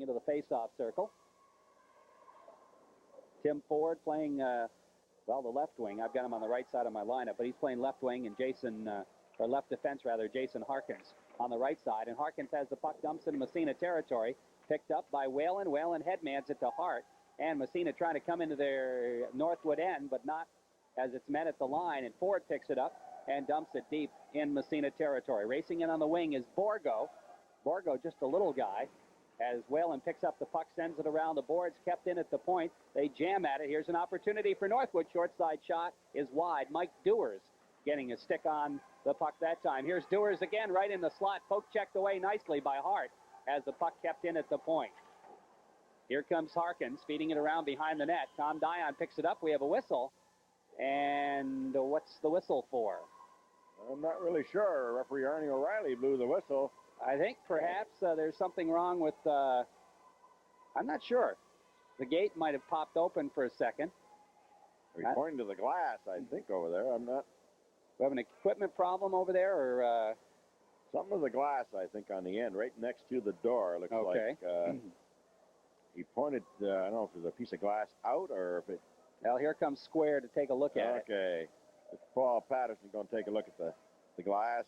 into the face-off circle. Tim Ford playing, well, the left wing. I've got him on the right side of my lineup, but he's playing left wing, and or left defense rather, Jason Harkins on the right side. And Harkins has the puck, dumps into Massena territory, picked up by Whalen. Whalen headmans it to Hart, and Massena trying to come into their Northwood end, but not as it's met at the line. And Ford picks it up and dumps it deep in Massena territory. Racing in on the wing is Borgo. Borgo, just a little guy. As Whalen picks up the puck, sends it around the boards, kept in at the point. They jam at it. Here's an opportunity for Northwood. Short side shot is wide. Mike Dewars getting a stick on the puck that time. Here's Dewars again, right in the slot. Poke checked away nicely by Hart as the puck kept in at the point. Here comes Harkins, feeding it around behind the net. Tom Dion picks it up. We have a whistle. And what's the whistle for? I'm not really sure. Referee Arnie O'Reilly blew the whistle. I think perhaps there's something wrong with, I'm not sure. The gate might have popped open for a second. He's pointing to the glass, I think, over there. I'm not... We have an equipment problem over there, or... Something with the glass, I think, on the end, right next to the door. Looks like he pointed, I don't know if there's a piece of glass out or if it... Well, here comes Square to take a look at it. Okay. It's Paul Patterson going to take a look at the glass.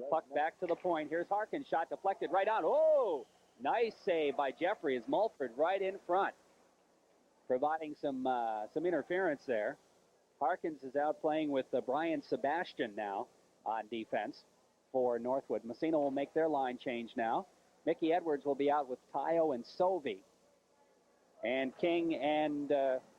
Puck back to the point. Here's Harkins. Shot deflected right on. Oh! Nice save by Jeffrey as Mulford right in front, providing some interference there. Harkins is out playing with Brian Sebastian now on defense for Northwood. Massena will make their line change now. Mickey Edwards will be out with Tayo and Sovey. And King and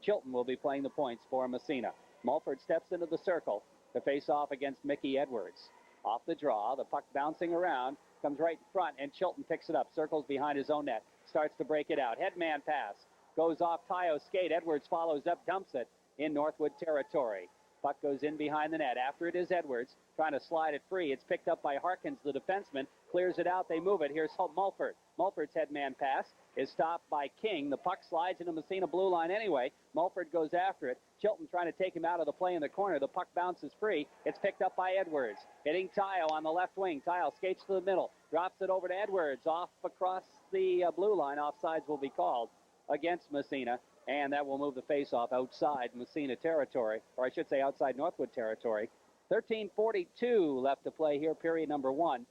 Chilton will be playing the points for Massena. Mulford steps into the circle to face off against Mickey Edwards. Off the draw, the puck bouncing around, comes right in front, and Chilton picks it up, circles behind his own net, starts to break it out. Headman pass, goes off Tayo's skate. Edwards follows up, dumps it in Northwood territory. Puck goes in behind the net. After it is Edwards, trying to slide it free. It's picked up by Harkins, the defenseman, clears it out, they move it. Here's Mulford. Mulford's headman pass is stopped by King. The puck slides into Massena blue line anyway. Mulford goes after it. Chilton trying to take him out of the play in the corner. The puck bounces free. It's picked up by Edwards. Hitting Tayo on the left wing. Tayo skates to the middle. Drops it over to Edwards. Off across the blue line. Offsides will be called against Massena. And that will move the faceoff outside Massena territory. Or I should say outside Northwood territory. 13:42 left to play here, period number 1.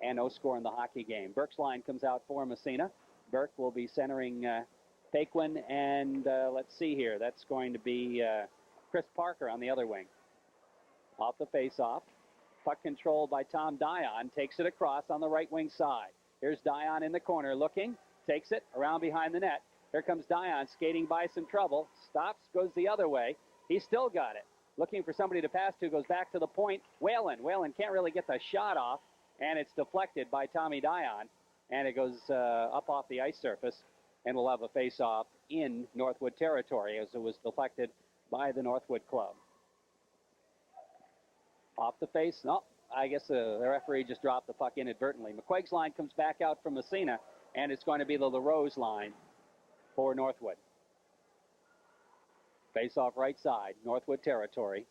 And no score in the hockey game. Burke's line comes out for Massena. Burke will be centering Paquin, and let's see here. That's going to be Chris Parker on the other wing. Off the face-off. Puck controlled by Tom Dion. Takes it across on the right wing side. Here's Dion in the corner looking. Takes it around behind the net. Here comes Dion skating by some trouble. Stops, goes the other way. He's still got it. Looking for somebody to pass to. Goes back to the point. Whalen can't really get the shot off, and it's deflected by Tommy Dion. And it goes up off the ice surface, and we'll have a face-off in Northwood territory as it was deflected by the Northwood club. Off the face, no, I guess the referee just dropped the puck inadvertently. McQuaig's line comes back out from Massena, and it's going to be the LaRose line for Northwood. Face-off right side, Northwood territory.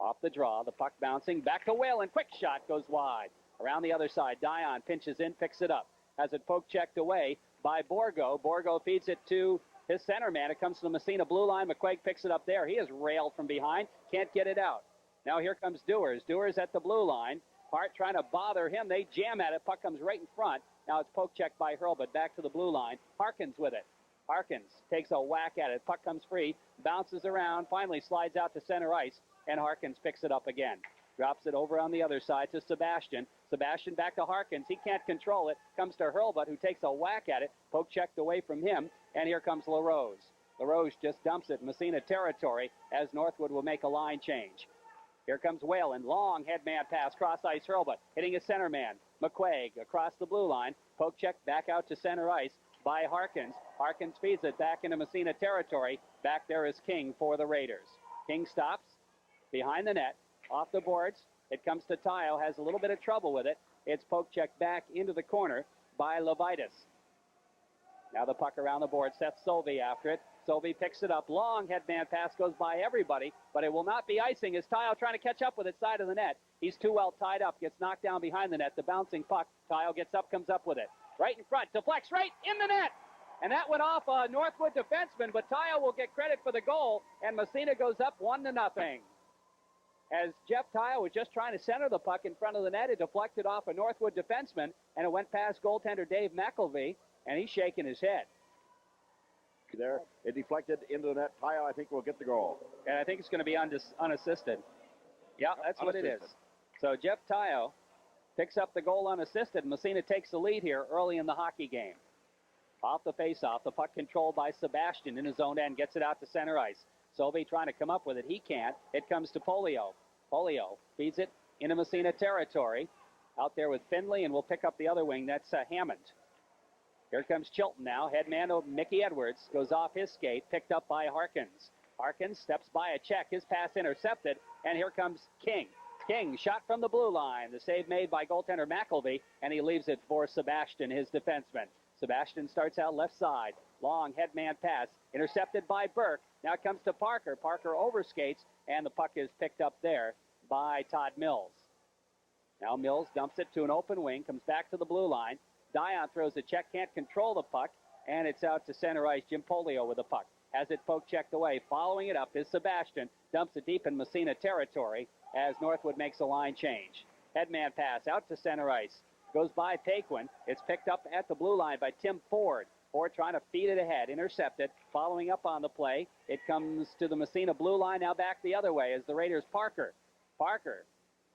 Off the draw, the puck bouncing, back to Whalen, quick shot goes wide. Around the other side, Dion pinches in, picks it up. Has it poke checked away by Borgo. Borgo feeds it to his center man. It comes to the Massena blue line. McQuaig picks it up there. He is railed from behind. Can't get it out. Now here comes Dewars. Dewars at the blue line. Hart trying to bother him. They jam at it. Puck comes right in front. Now it's poke checked by Hurlbut. Back to the blue line. Harkins with it. Harkins takes a whack at it. Puck comes free. Bounces around. Finally slides out to center ice. And Harkins picks it up again. Drops it over on the other side to Sebastian. Sebastian back to Harkins. He can't control it. Comes to Hurlbut, who takes a whack at it. Poke checked away from him. And here comes LaRose. LaRose just dumps it in Massena territory as Northwood will make a line change. Here comes Whalen. Long headman pass. Cross ice Hurlbut. Hitting his center man. McQuaig across the blue line. Poke check back out to center ice by Harkins. Harkins feeds it back into Massena territory. Back there is King for the Raiders. King stops behind the net. Off the boards, it comes to Tayo, has a little bit of trouble with it. It's poke checked back into the corner by Levitas. Now the puck around the board, Seth Sovey after it. Sovey picks it up, long headman pass goes by everybody, but it will not be icing as Tayo trying to catch up with it side of the net. He's too well tied up, gets knocked down behind the net, the bouncing puck. Tayo gets up, comes up with it. right in front, deflects right in the net. And that went off a Northwood defenseman, but Tayo will get credit for the goal, and Massena goes up 1-0. As Jeff Tayo was just trying to center the puck in front of the net, it deflected off a Northwood defenseman, and it went past goaltender Dave McElvey, and he's shaking his head. There, it deflected into the net. Tayo, I think, will get the goal. And I think it's going to be unassisted. Yeah, that's what it is. So Jeff Tayo picks up the goal unassisted. Massena takes the lead here early in the hockey game. Off the faceoff, the puck controlled by Sebastian in his own end, gets it out to center ice. Sobey trying to come up with it. He can't. It comes to Polio. Polio feeds it into Massena territory. Out there with Finley, and we'll pick up the other wing. That's Hammond. Here comes Chilton now. Headman Mickey Edwards goes off his skate, picked up by Harkins. Harkins steps by a check. His pass intercepted, and here comes King. King shot from the blue line. The save made by goaltender McElvey, and he leaves it for Sebastian, his defenseman. Sebastian starts out left side. Long headman pass. Intercepted by Burke. Now it comes to Parker. Parker overskates, and the puck is picked up there by Todd Mills. Now Mills dumps it to an open wing. Comes back to the blue line. Dion throws a check. Can't control the puck. And it's out to center ice. Jim Polio with the puck. Has it poke checked away. Following it up is Sebastian. Dumps it deep in Massena territory as Northwood makes a line change. Headman pass out to center ice. Goes by Paquin. It's picked up at the blue line by Tim Ford. Ford trying to feed it ahead. Intercepted. Following up on the play. It comes to the Massena blue line. Now back the other way as the Raiders Parker. Parker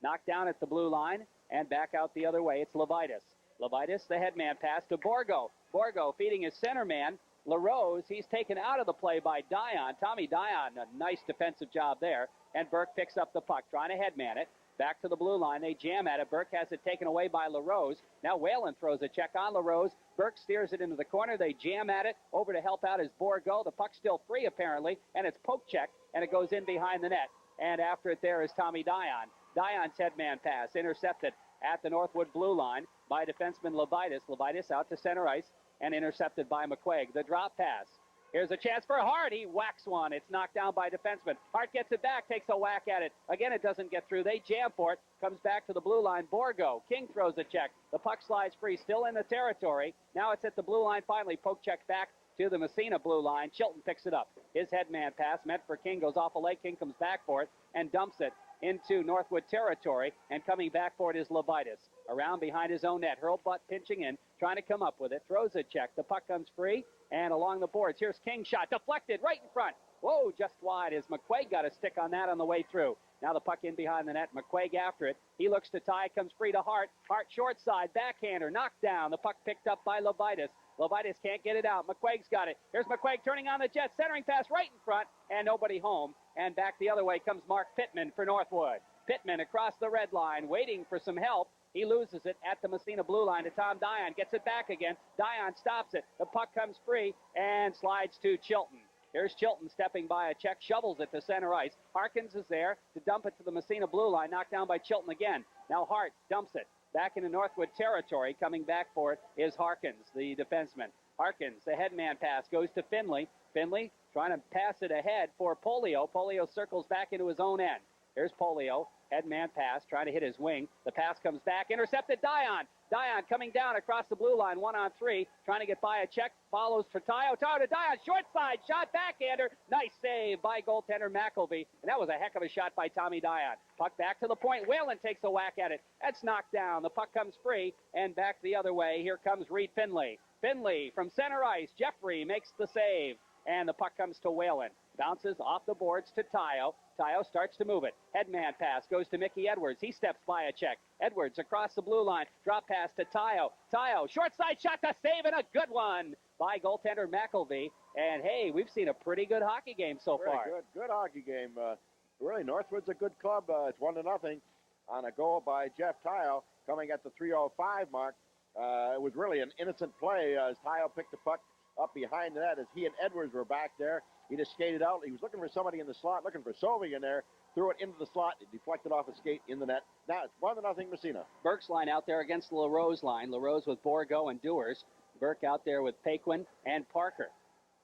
knocked down at the blue line and back out the other way. It's Levitas. Levitas, the headman pass to Borgo. Borgo feeding his center man. LaRose, he's taken out of the play by Dion. Tommy Dion, a nice defensive job there. And Burke picks up the puck, trying to headman it. Back to the blue line. They jam at it. Burke has it taken away by LaRose. Now Whalen throws a check on LaRose. Burke steers it into the corner. They jam at it. Over to help out is Borgo. The puck's still free, apparently, and it's poke check, and it goes in behind the net. And after it there is Tommy Dion. Dion's headman pass intercepted at the Northwood blue line by defenseman Levitas. Levitas out to center ice and intercepted by McQuaig. The drop pass. Here's a chance for Hart. He whacks one. It's knocked down by defenseman. Hart gets it back, takes a whack at it. Again, it doesn't get through. They jam for it. Comes back to the blue line. Borgo. King throws a check. The puck slides free, still in the territory. Now it's at the blue line finally. Poke check back to the Massena blue line. Chilton picks it up. His headman pass meant for King goes off a leg. King comes back for it and dumps it into Northwood territory, and coming back for it is Levitas. Around behind his own net. Hurlbutt pinching in, trying to come up with it. Throws a check. The puck comes free, and along the boards. Here's King's shot. Deflected right in front. Whoa, just wide as McQuaig got a stick on that on the way through. Now the puck in behind the net. McQuaig after it. He looks to tie. Comes free to Hart. Hart short side. Backhander. Knocked down. The puck picked up by Levitas. Levitas can't get it out. McQuaig's got it. Here's McQuaig turning on the jet. Centering pass right in front. And nobody home. And back the other way comes Mark Pittman for Northwood. Pittman across the red line. Waiting for some help. He loses it at the Massena blue line to Tom Dion. Gets it back again. Dion stops it. The puck comes free and slides to Chilton. Here's Chilton stepping by a check. Shovels it to center ice. Harkins is there to dump it to the Massena blue line. Knocked down by Chilton again. Now Hart dumps it back into Northwood territory. Coming back for it is Harkins, the defenseman. Harkins, the headman pass goes to Finley. Finley trying to pass it ahead for Polio. Polio circles back into his own end. Here's Polio. Headman pass, trying to hit his wing. The pass comes back. Intercepted Dion. Dion coming down across the blue line, 1-on-3. Trying to get by a check. Follows for Tayo. Tayo to Dion. Short side. Shot backhander. Nice save by goaltender McElvey. And that was a heck of a shot by Tommy Dion. Puck back to the point. Whalen takes a whack at it. That's knocked down. The puck comes free. And back the other way. Here comes Reed Finley. Finley from center ice. Jeffrey makes the save. And the puck comes to Whalen. Bounces off the boards to Tayo. Tayo starts to move it. Headman pass goes to Mickey Edwards. He steps by a check. Edwards across the blue line. Drop pass to Tayo. Tayo, short side shot to save, and a good one by goaltender McElvey. And, hey, we've seen a pretty good hockey game so far. Good hockey game. Really, Northwood's a good club. It's 1-0 on a goal by Jeff Tayo coming at the 3:05 mark. It was really an innocent play as Tayo picked the puck up behind the net as he and Edwards were back there. He just skated out. He was looking for somebody in the slot, looking for Sobey in there. Threw it into the slot. It deflected off a skate in the net. Now it's 1-0 Massena. Burke's line out there against the LaRose line. LaRose with Borgo and Dewars. Burke out there with Paquin and Parker.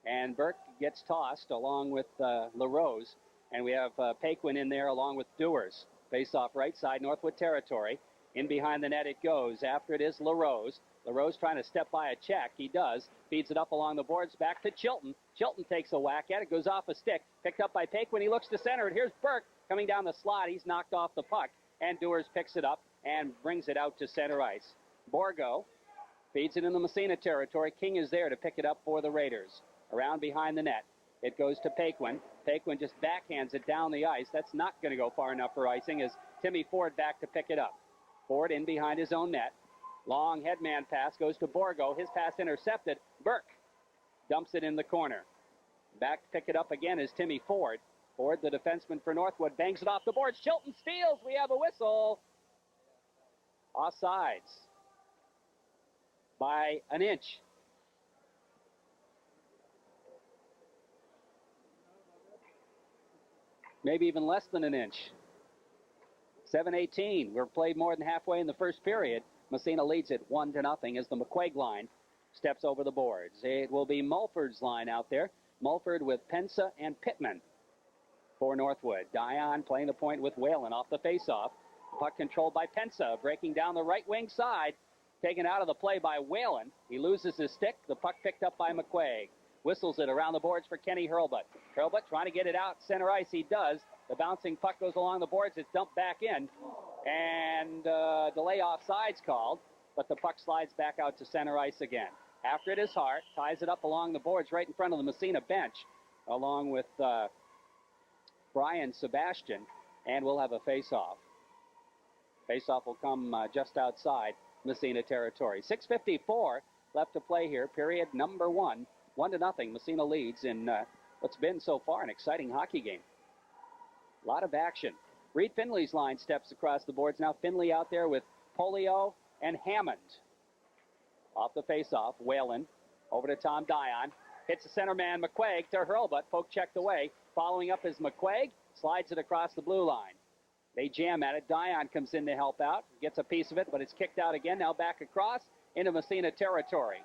And Burke gets tossed along with LaRose. And we have Paquin in there along with Dewars. Face off right side, Northwood territory. In behind the net it goes. After it is LaRose. LaRose trying to step by a check. He does. Feeds it up along the boards back to Chilton. Chilton takes a whack at it. Goes off a stick. Picked up by Paquin. He looks to center it. Here's Burke coming down the slot. He's knocked off the puck. And Dewars picks it up and brings it out to center ice. Borgo feeds it in the Massena territory. King is there to pick it up for the Raiders. Around behind the net. It goes to Paquin. Paquin just backhands it down the ice. That's not going to go far enough for icing as Timmy Ford back to pick it up. Ford in behind his own net. Long headman pass goes to Borgo. His pass intercepted. Burke dumps it in the corner. Back to pick it up again is Timmy Ford. Ford, the defenseman for Northwood, bangs it off the boards. Chilton steals. We have a whistle. Offsides by an inch. Maybe even less than an inch. 7:18. We're played more than halfway in the first period. Massena leads it 1-0 as the McQuaig line steps over the boards. It will be Mulford's line out there. Mulford with Pensa and Pittman for Northwood. Dion playing the point with Whalen off the faceoff. Puck controlled by Pensa, breaking down the right wing side. Taken out of the play by Whalen. He loses his stick. The puck picked up by McQuaig. Whistles it around the boards for Kenny Hurlbut. Hurlbut trying to get it out center ice. He does. The bouncing puck goes along the boards. It's dumped back in. And delay offsides called. But the puck slides back out to center ice again. After it is Hart. Ties it up along the boards right in front of the Massena bench. Along with Brian Sebastian. And we'll have a face-off. Face-off will come just outside Massena territory. 6:54 left to play here. Period number 1. 1-0. Massena leads in what's been so far an exciting hockey game. A lot of action. Reed Finley's line steps across the boards. Now Finley out there with Polio and Hammond. Off the face-off, Whalen over to Tom Dion. Hits the center man McQuaig to Hurlbut. Poke checked away. Following up is McQuaig. Slides it across the blue line. They jam at it. Dion comes in to help out. Gets a piece of it, but it's kicked out again. Now back across into Massena territory.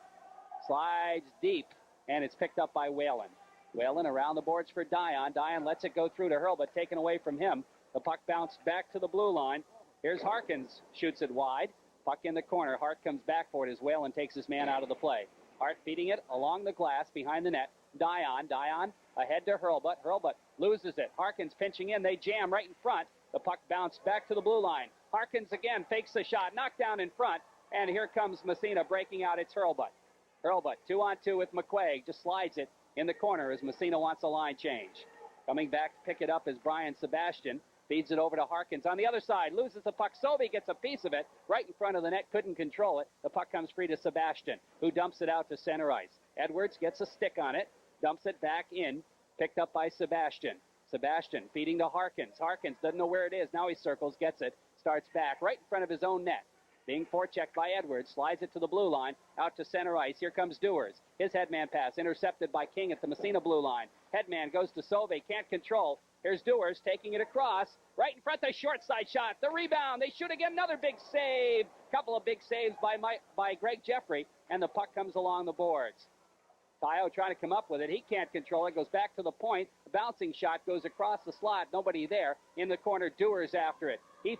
Slides deep. And it's picked up by Whalen. Whalen around the boards for Dion. Dion lets it go through to Hurlbut, taken away from him. The puck bounced back to the blue line. Here's Harkins, shoots it wide. Puck in the corner. Hart comes back for it as Whalen takes his man out of the play. Hart feeding it along the glass behind the net. Dion ahead to Hurlbut. Hurlbut loses it. Harkins pinching in. They jam right in front. The puck bounced back to the blue line. Harkins again fakes the shot. Knocked down in front. And here comes Massena breaking out. It's Hurlbut. Hurlbut 2-on-2 with McQuaig. Just slides it in the corner as Massena wants a line change. Coming back to pick it up is Brian Sebastian. Feeds it over to Harkins. On the other side, loses the puck. Sobey gets a piece of it right in front of the net. Couldn't control it. The puck comes free to Sebastian, who dumps it out to center ice. Edwards gets a stick on it. Dumps it back in. Picked up by Sebastian. Sebastian feeding to Harkins. Harkins doesn't know where it is. Now he circles, gets it. Starts back right in front of his own net. Being forechecked by Edwards, slides it to the blue line, out to center ice. Here comes Dewars. His headman pass, intercepted by King at the Massena blue line. Headman goes to Sobey, can't control. Here's Dewars taking it across, right in front, the short side shot, the rebound. They shoot again, another big save. Couple of big saves by Greg Jeffrey, and the puck comes along the boards. Tayo trying to come up with it. He can't control it. Goes back to the point. The bouncing shot goes across the slot. Nobody there. In the corner, Dewars after it. He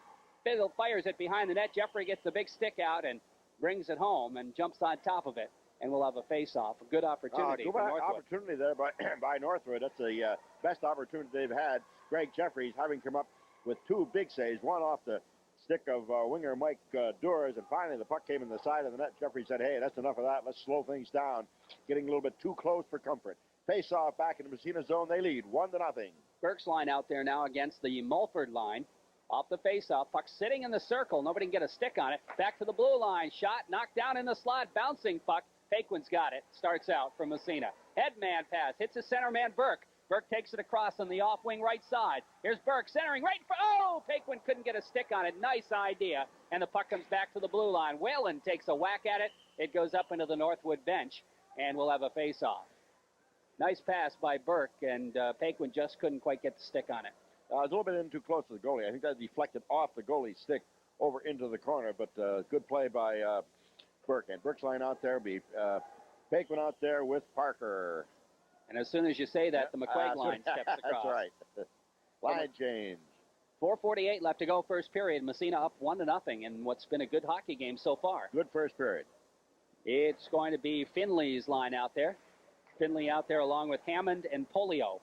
fires it behind the net. Jeffrey gets the big stick out and brings it home and jumps on top of it. And we'll have a face-off. A good opportunity for Northwood. Opportunity there by Northwood. That's the best opportunity they've had. Greg Jeffries having come up with 2 big saves. One off the stick of winger Mike Dewars. And finally, the puck came in the side of the net. Jeffries said, hey, that's enough of that. Let's slow things down. Getting a little bit too close for comfort. Face-off back in the Massena zone. They lead 1-0. Burke's line out there now against the Mulford line. Off the face-off, puck sitting in the circle. Nobody can get a stick on it. Back to the blue line. Shot knocked down in the slot. Bouncing puck. Paquin's got it. Starts out from Massena. Headman pass. Hits the center man, Burke. Burke takes it across on the off-wing right side. Here's Burke centering right in front. Oh, Paquin couldn't get a stick on it. Nice idea. And the puck comes back to the blue line. Whalen takes a whack at it. It goes up into the Northwood bench, and we'll have a face-off. Nice pass by Burke, and Paquin just couldn't quite get the stick on it. It was a little bit in too close to the goalie. I think that deflected off the goalie's stick over into the corner, but good play by Burke. And Burke's line out there be Paquin out there with Parker. And as soon as you say that, the McQuaig line steps across. That's right. Line change. 4:48 left to go first period. Massena up 1-0 in what's been a good hockey game so far. Good first period. It's going to be Finley's line out there. Finley out there along with Hammond and Polio.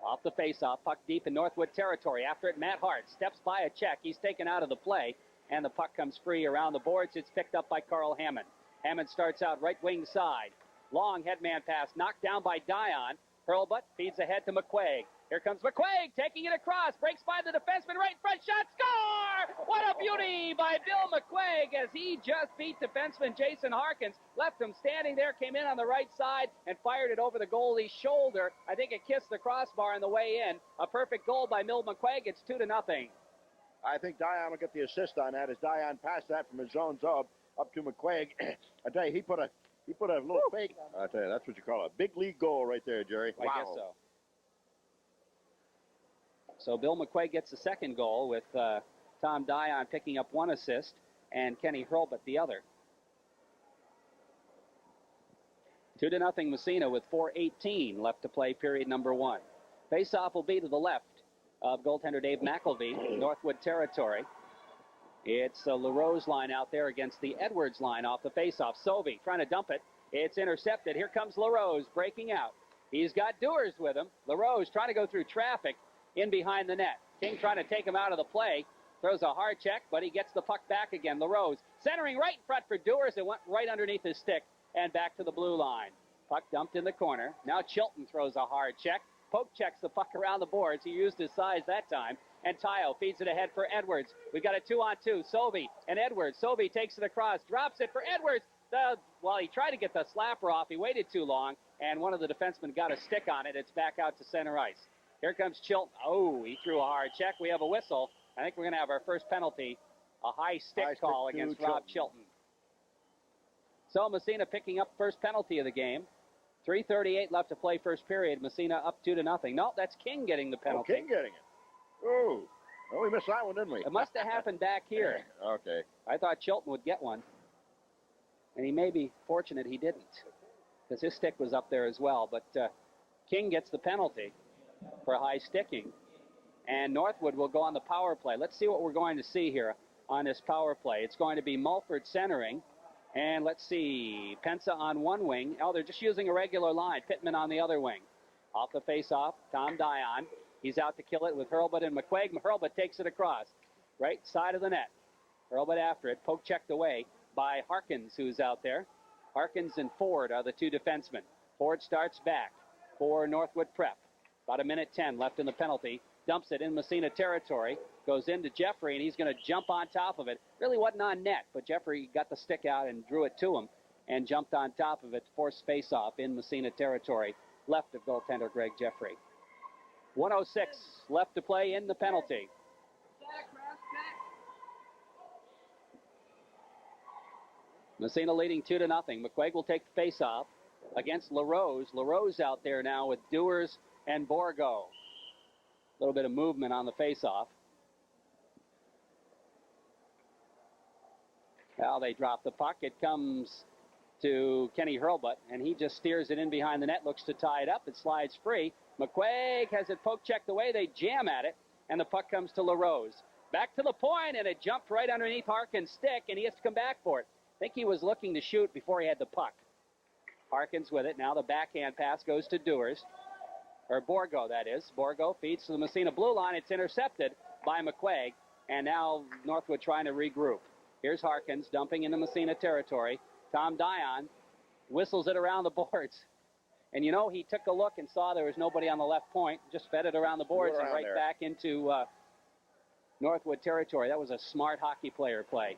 Off the faceoff, puck deep in Northwood territory. After it, Matt Hart steps by a check. He's taken out of the play, and the puck comes free around the boards. It's picked up by Carl Hammond. Hammond starts out right wing side. Long headman pass knocked down by Dion. Hurlbut feeds ahead to McQuaig. Here comes McQuaig, taking it across, breaks by the defenseman, right in front, shot, score! What a beauty by Bill McQuaig as he just beat defenseman Jason Harkins, left him standing there, came in on the right side, and fired it over the goalie's shoulder. I think it kissed the crossbar on the way in. A perfect goal by Bill McQuaig. It's 2-0. I think Dion will get the assist on that as Dion passed that from his zone up to McQuaig. I tell you, he put a little fake. I tell you, that's what you call a big league goal right there, Jerry. I guess so. So Bill McQuaig gets the second goal with Tom Dion picking up one assist and Kenny Hurlbut the other. 2-0 Massena with 4:18 left to play period number one. Face-off will be to the left of goaltender Dave McElvey, Northwood territory. It's LaRose line out there against the Edwards line off the face-off. Sovey trying to dump it. It's intercepted. Here comes LaRose breaking out. He's got Dewars with him. LaRose trying to go through traffic in behind the net. King trying to take him out of the play. Throws a hard check, but he gets the puck back again. LaRose centering right in front for Dewars. It went right underneath his stick and back to the blue line. Puck dumped in the corner. Now Chilton throws a hard check. Poke checks the puck around the boards. He used his size that time. And Tyo feeds it ahead for Edwards. We've got a 2-on-2. Sovey and Edwards. Sovey takes it across, drops it for Edwards. Well, he tried to get the slapper off. He waited too long, and one of the defensemen got a stick on it. It's back out to center ice. Here comes Chilton. Oh, he threw a hard check. We have a whistle. I think we're going to have our first penalty, a high stick call against Rob Chilton. So Massena picking up first penalty of the game. 3:38 left to play first period. Massena up 2-0. No, that's King getting the penalty. Oh, King getting it. Oh, well, we missed that one, didn't we? It must have happened back here. Okay. I thought Chilton would get one. And he may be fortunate he didn't, because his stick was up there as well. But King gets the penalty for high sticking. And Northwood will go on the power play. Let's see what we're going to see here on this power play. It's going to be Mulford centering. And let's see, Pensa on one wing. Oh, they're just using a regular line. Pittman on the other wing. Off the face-off, Tom Dion. He's out to kill it with Hurlbut and McQuaig. Hurlbut takes it across. Right side of the net. Hurlbut after it. Poke checked away by Harkins, who's out there. Harkins and Ford are the two defensemen. Ford starts back for Northwood Prep. About 1:10 left in the penalty. Dumps it in Massena territory. Goes into Jeffrey, and he's going to jump on top of it. Really wasn't on net, but Jeffrey got the stick out and drew it to him and jumped on top of it to force face-off in Massena territory. Left of goaltender Greg Jeffrey. 1:06 left to play in the penalty. Massena leading 2-0. McQuaig will take the face-off against LaRose. LaRose out there now with Dewars and Borgo. A little bit of movement on the face-off. Now they drop the puck. It comes to Kenny Hurlbut, and he just steers it in behind the net, looks to tie it up. It slides free. McQuaig has it poke checked away. They jam at it, and the puck comes to LaRose. Back to the point, and it jumped right underneath Harkins' stick, and he has to come back for it. I think he was looking to shoot before he had the puck. Harkins with it. Now the backhand pass goes to Dewars. Or Borgo, that is. Borgo feeds to the Massena blue line. It's intercepted by McQuaig, and now Northwood trying to regroup. Here's Harkins dumping into Massena territory. Tom Dion whistles it around the boards. And, you know, he took a look and saw there was nobody on the left point, just fed it around the boards and right there. Back into Northwood territory. That was a smart hockey player play.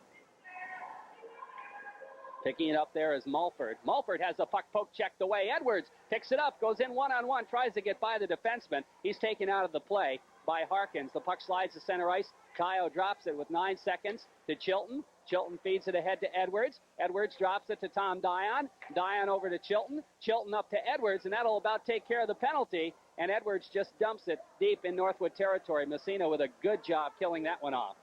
Picking it up there is Mulford. Mulford has the puck poke checked away. Edwards picks it up, goes in one-on-one, tries to get by the defenseman. He's taken out of the play by Harkins. The puck slides to center ice. Tyo drops it with 9 seconds to Chilton. Chilton feeds it ahead to Edwards. Edwards drops it to Tom Dion. Dion over to Chilton. Chilton up to Edwards, and that'll about take care of the penalty. And Edwards just dumps it deep in Northwood territory. Massena with a good job killing that one off.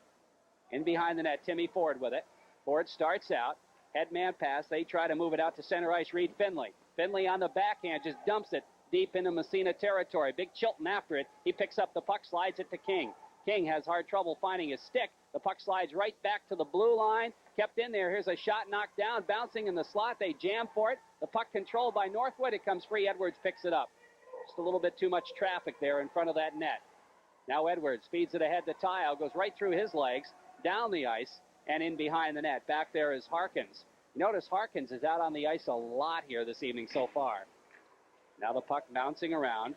In behind the net, Timmy Ford with it. Ford starts out. Headman pass. They try to move it out to center ice. Reed Finley. Finley on the backhand just dumps it deep into Massena territory. Big Chilton after it. He picks up the puck, slides it to King. King has hard trouble finding his stick. The puck slides right back to the blue line, kept in there. Here's a shot knocked down, bouncing in the slot. They jam for it. The puck controlled by Northwood. It comes free. Edwards picks it up. Just a little bit too much traffic there in front of that net. Now Edwards feeds it ahead to Tile, goes right through his legs, down the ice, and in behind the net. Back there is Harkins. Notice Harkins is out on the ice a lot here this evening so far. Now the puck bouncing around.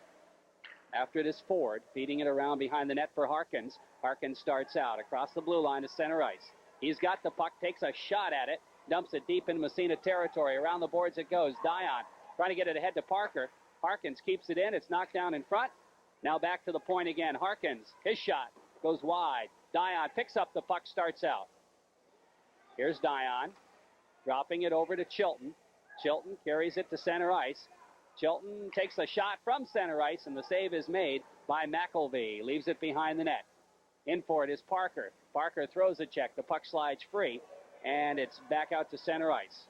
After it is Ford, feeding it around behind the net for Harkins. Harkins starts out across the blue line to center ice. He's got the puck, takes a shot at it, dumps it deep in Massena territory. Around the boards it goes. Dion trying to get it ahead to Parker. Harkins keeps it in. It's knocked down in front. Now back to the point again. Harkins, his shot goes wide. Dion picks up the puck, starts out. Here's Dion, dropping it over to Chilton. Chilton carries it to center ice. Chilton takes a shot from center ice, and the save is made by McElvey. Leaves it behind the net. In for it is Parker. Parker throws a check. The puck slides free, and it's back out to center ice.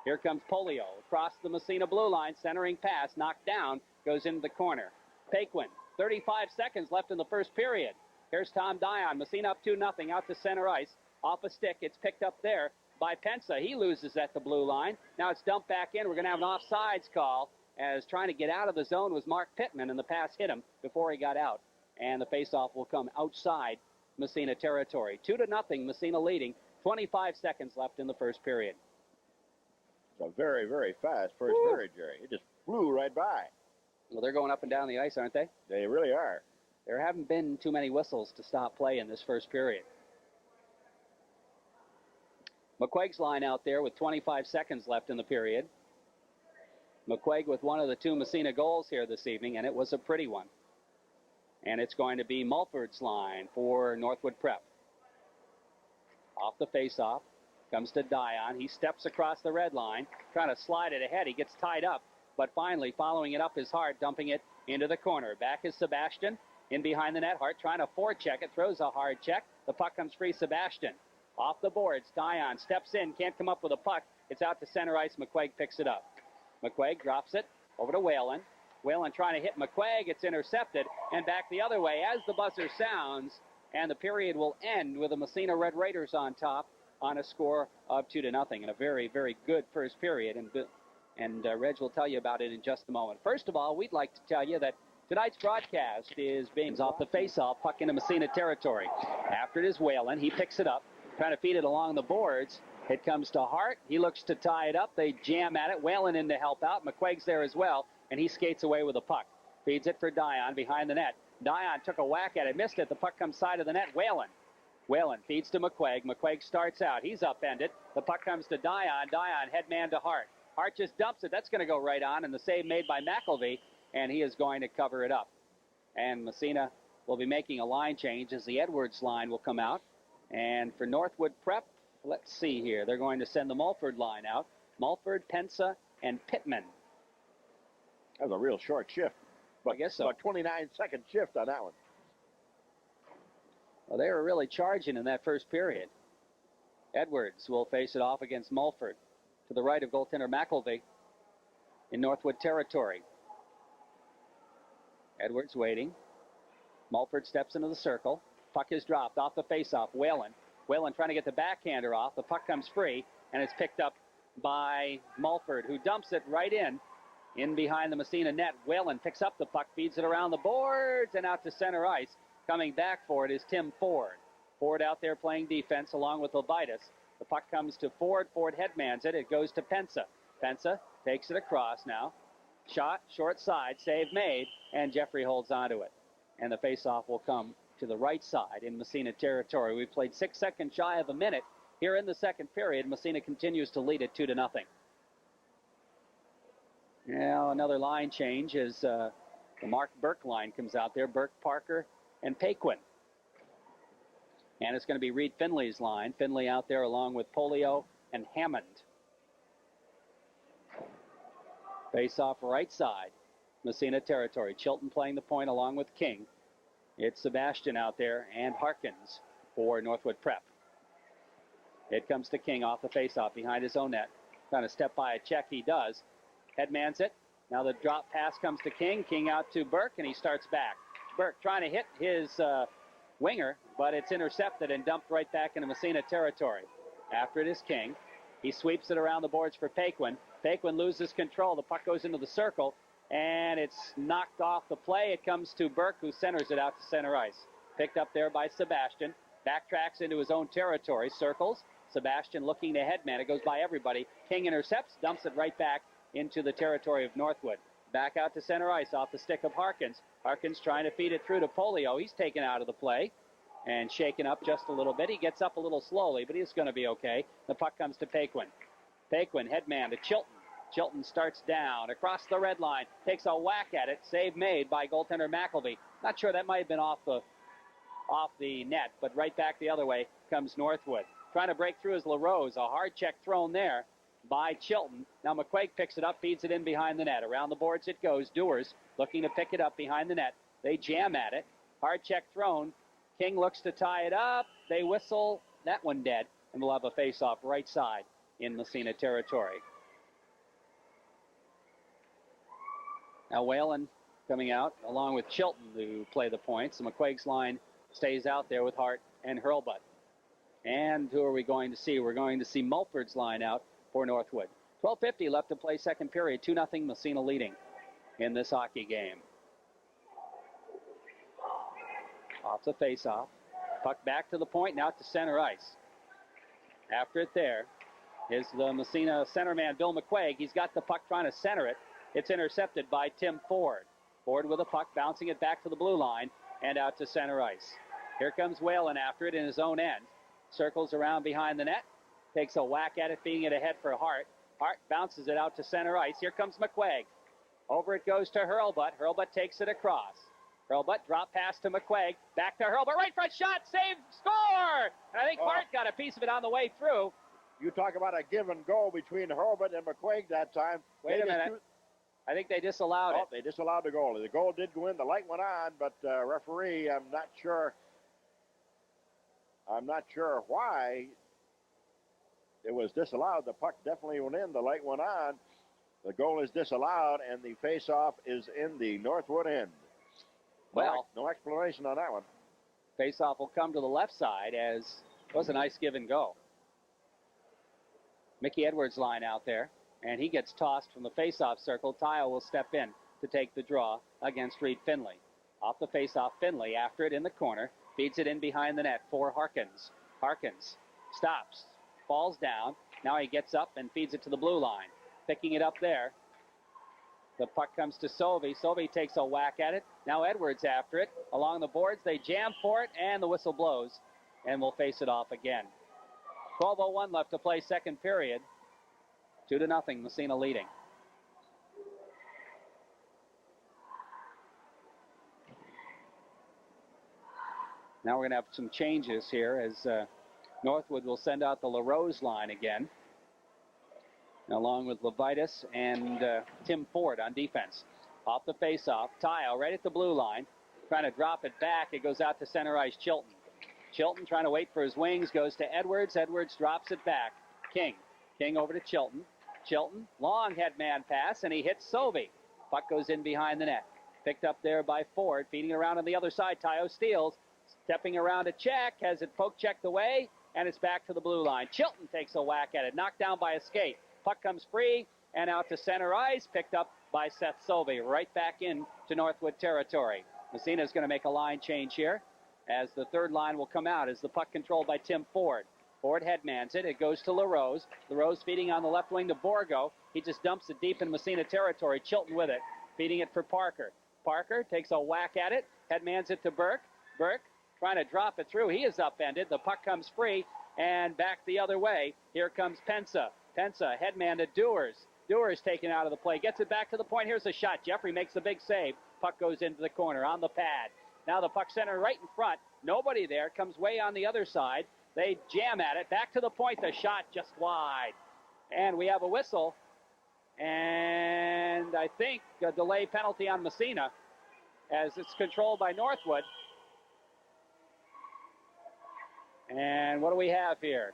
Here comes Polio across the Massena blue line. Centering pass, knocked down, goes into the corner. Paquin, 35 seconds left in the first period. Here's Tom Dion. Massena up 2-0 out to center ice. Off a stick. It's picked up there by Pensa. He loses at the blue line. Now it's dumped back in. We're going to have an offsides call, as trying to get out of the zone was Mark Pittman, and the pass hit him before he got out. And the faceoff will come outside Massena territory. 2-0, Massena leading. 25 seconds left in the first period. It's a very, very fast first period, Jerry. It just flew right by. Well, they're going up and down the ice, aren't they? They really are. There haven't been too many whistles to stop play in this first period. McQuaig's line out there with 25 seconds left in the period. McQuaig with one of the two Massena goals here this evening, and it was a pretty one. And it's going to be Mulford's line for Northwood Prep. Off the faceoff, comes to Dion. He steps across the red line, trying to slide it ahead. He gets tied up, but finally following it up is Hart, dumping it into the corner. Back is Sebastian, in behind the net. Hart trying to forecheck it, throws a hard check. The puck comes free, Sebastian. Off the boards, Dion steps in, can't come up with a puck. It's out to center ice. McQuaig picks it up. McQuaig drops it over to Whalen. Whalen trying to hit McQuaig. It's intercepted, and back the other way as the buzzer sounds, and the period will end with the Massena Red Raiders on top on a score of 2-0. And a very, very good first period, and Reg will tell you about it in just a moment. First of all, we'd like to tell you that tonight's broadcast is being off the face-off, puck into Massena territory. After it is Whalen, he picks it up, trying to feed it along the boards. It comes to Hart. He looks to tie it up. They jam at it. Whalen in to help out. McQuaig's there as well, and he skates away with the puck. Feeds it for Dion behind the net. Dion took a whack at it, missed it. The puck comes side of the net. Whalen feeds to McQuaig. McQuaig starts out. He's upended. The puck comes to Dion. Dion head man to Hart. Hart just dumps it. That's going to go right on, and the save made by McElvey, and he is going to cover it up. And Massena will be making a line change as the Edwards line will come out. And for Northwood Prep, let's see here. They're going to send the Mulford line out. Mulford, Pensa, and Pittman. That was a real short shift. But I guess so. About 29-second shift on that one. Well, they were really charging in that first period. Edwards will face it off against Mulford to the right of goaltender McElvey in Northwood territory. Edwards waiting. Mulford steps into the circle. Puck is dropped off the faceoff. Whalen trying to get the backhander off. The puck comes free, and it's picked up by Mulford, who dumps it right in behind the Massena net. Whalen picks up the puck, feeds it around the boards, and out to center ice. Coming back for it is Tim Ford. Ford out there playing defense along with Levitas. The puck comes to Ford. Ford headmans it. It goes to Pensa. Pensa takes it across now. Shot, short side, save made, and Jeffrey holds onto it. And the faceoff will come to the right side in Massena territory. We've played 6 seconds shy of a minute here in the second period. Massena continues to lead it 2-0. Now another line change as the Mark Burke line comes out there. Burke, Parker, and Paquin. And it's going to be Reed Finley's line. Finley out there along with Polio and Hammond. Face off right side, Massena territory. Chilton playing the point along with King. It's Sebastian out there and Harkins for Northwood Prep. It comes to King off the faceoff behind his own net. Trying to step by a check, he does. Headmans it. Now the drop pass comes to King. King out to Burke, and he starts back. Burke trying to hit his winger, but it's intercepted and dumped right back into Massena territory. After it is King. He sweeps it around the boards for Paquin. Paquin loses control. The puck goes into the circle, and it's knocked off the play. It comes to Burke, who centers it out to center ice. Picked up there by Sebastian. Backtracks into his own territory. Circles. Sebastian looking to headman. It goes by everybody. King intercepts, dumps it right back into the territory of Northwood. Back out to center ice off the stick of Harkins. Harkins trying to feed it through to Polio. He's taken out of the play and shaken up just a little bit. He gets up a little slowly, but he's going to be okay. The puck comes to Paquin. Paquin, headman to Chilton. Chilton starts down across the red line, takes a whack at it. Save made by goaltender McElvey. Not sure, that might have been off the net, but right back the other way comes Northwood. Trying to break through is LaRose. A hard check thrown there by Chilton. Now McQuaig picks it up, feeds it in behind the net. Around the boards it goes. Dewars looking to pick it up behind the net. They jam at it. Hard check thrown. King looks to tie it up. They whistle. That one dead. And we'll have a face-off right side in Massena territory. Now Whalen coming out along with Chilton to play the points. McQuaig's line stays out there with Hart and Hurlbut. And who are we going to see? We're going to see Mulford's line out for Northwood. 12:50 left to play second period. 2-0 Massena leading in this hockey game. Off the face-off. Puck back to the point, now to center ice. After it there is the Massena centerman, Bill McQuaig. He's got the puck trying to center it. It's intercepted by Tim Ford. Ford with the puck, bouncing it back to the blue line and out to center ice. Here comes Whalen after it in his own end. Circles around behind the net. Takes a whack at it, feeding it ahead for Hart. Hart bounces it out to center ice. Here comes McQuaig. Over it goes to Hurlbut. Hurlbut takes it across. Hurlbut drop pass to McQuaig. Back to Hurlbut. Right front shot. Save. Score! And I think Hart got a piece of it on the way through. You talk about a give and go between Hurlbut and McQuaig that time. Wait a minute. I think they disallowed it. They disallowed the goal. The goal did go in. The light went on, but referee, I'm not sure why it was disallowed. The puck definitely went in. The light went on. The goal is disallowed, and the face-off is in the Northwood end. Well, no explanation on that one. Face-off will come to the left side, as it was a nice give and go. Mickey Edwards' line out there, and he gets tossed from the face-off circle. Tile will step in to take the draw against Reed Finley. Off the face-off, Finley after it in the corner. Feeds it in behind the net for Harkins. Harkins stops, falls down. Now he gets up and feeds it to the blue line. Picking it up there. The puck comes to Sovey. Sovey takes a whack at it. Now Edwards after it. Along the boards, they jam for it, and the whistle blows. And we'll face it off again. 12:01 left to play second period. 2-0, Massena leading. Now we're going to have some changes here as Northwood will send out the LaRose line again, along with Levitas and Tim Ford on defense. Off the face-off, Tile right at the blue line, trying to drop it back. It goes out to center ice, Chilton. Chilton trying to wait for his wings, goes to Edwards. Edwards drops it back. King over to Chilton. Chilton, long headman pass, and he hits Sovey. Puck goes in behind the net. Picked up there by Ford, feeding around on the other side. Tayo steals. Stepping around to check, has it poke checked away, and it's back to the blue line. Chilton takes a whack at it, knocked down by a skate. Puck comes free and out to center ice, picked up by Seth Sovey, right back in to Northwood territory. Massena is going to make a line change here, as the third line will come out as the puck controlled by Tim Ford. Ford headmans it. It goes to LaRose. LaRose feeding on the left wing to Borgo. He just dumps it deep in Massena territory. Chilton with it, feeding it for Parker. Parker takes a whack at it, headmans it to Burke. Burke trying to drop it through. He is upended. The puck comes free and back the other way. Here comes Pensa. Pensa, headman to Dewars. Dewars taken out of the play. Gets it back to the point. Here's a shot. Jeffrey makes a big save. Puck goes into the corner on the pad. Now the puck center right in front. Nobody there. Comes way on the other side. They jam at it. Back to the point. The shot just wide. And we have a whistle. And I think a delay penalty on Massena, as it's controlled by Northwood. And what do we have here?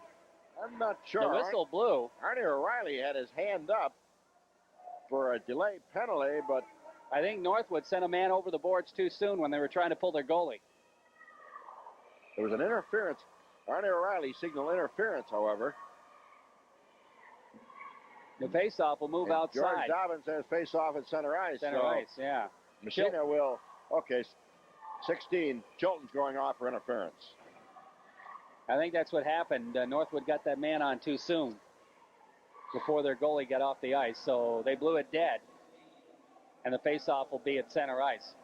I'm not sure. The whistle blew. Arnie O'Reilly had his hand up for a delay penalty, but I think Northwood sent a man over the boards too soon when they were trying to pull their goalie. There was an interference. Arnie O'Reilly signaled interference, however. The faceoff will move And outside. George Dobbins says face off at center ice. Center ice, yeah. Massena will, okay, 16. Chilton's going off for interference. I think that's what happened. Northwood got that man on too soon before their goalie got off the ice, so they blew it dead. And the faceoff will be at center ice.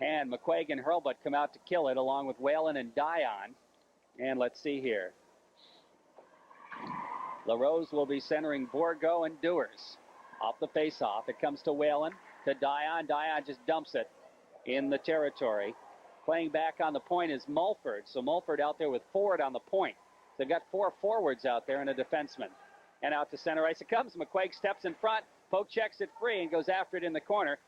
And McQuaig and Hurlbut come out to kill it along with Whalen and Dion. And let's see here. LaRose will be centering Borgo and Dewars. Off the faceoff, it comes to Whalen, to Dion. Dion just dumps it in the territory. Playing back on the point is Mulford. So Mulford out there with Ford on the point. So they've got 4 forwards out there and a defenseman. And out to center ice it comes. McQuaig steps in front. Poke checks it free and goes after it in the corner.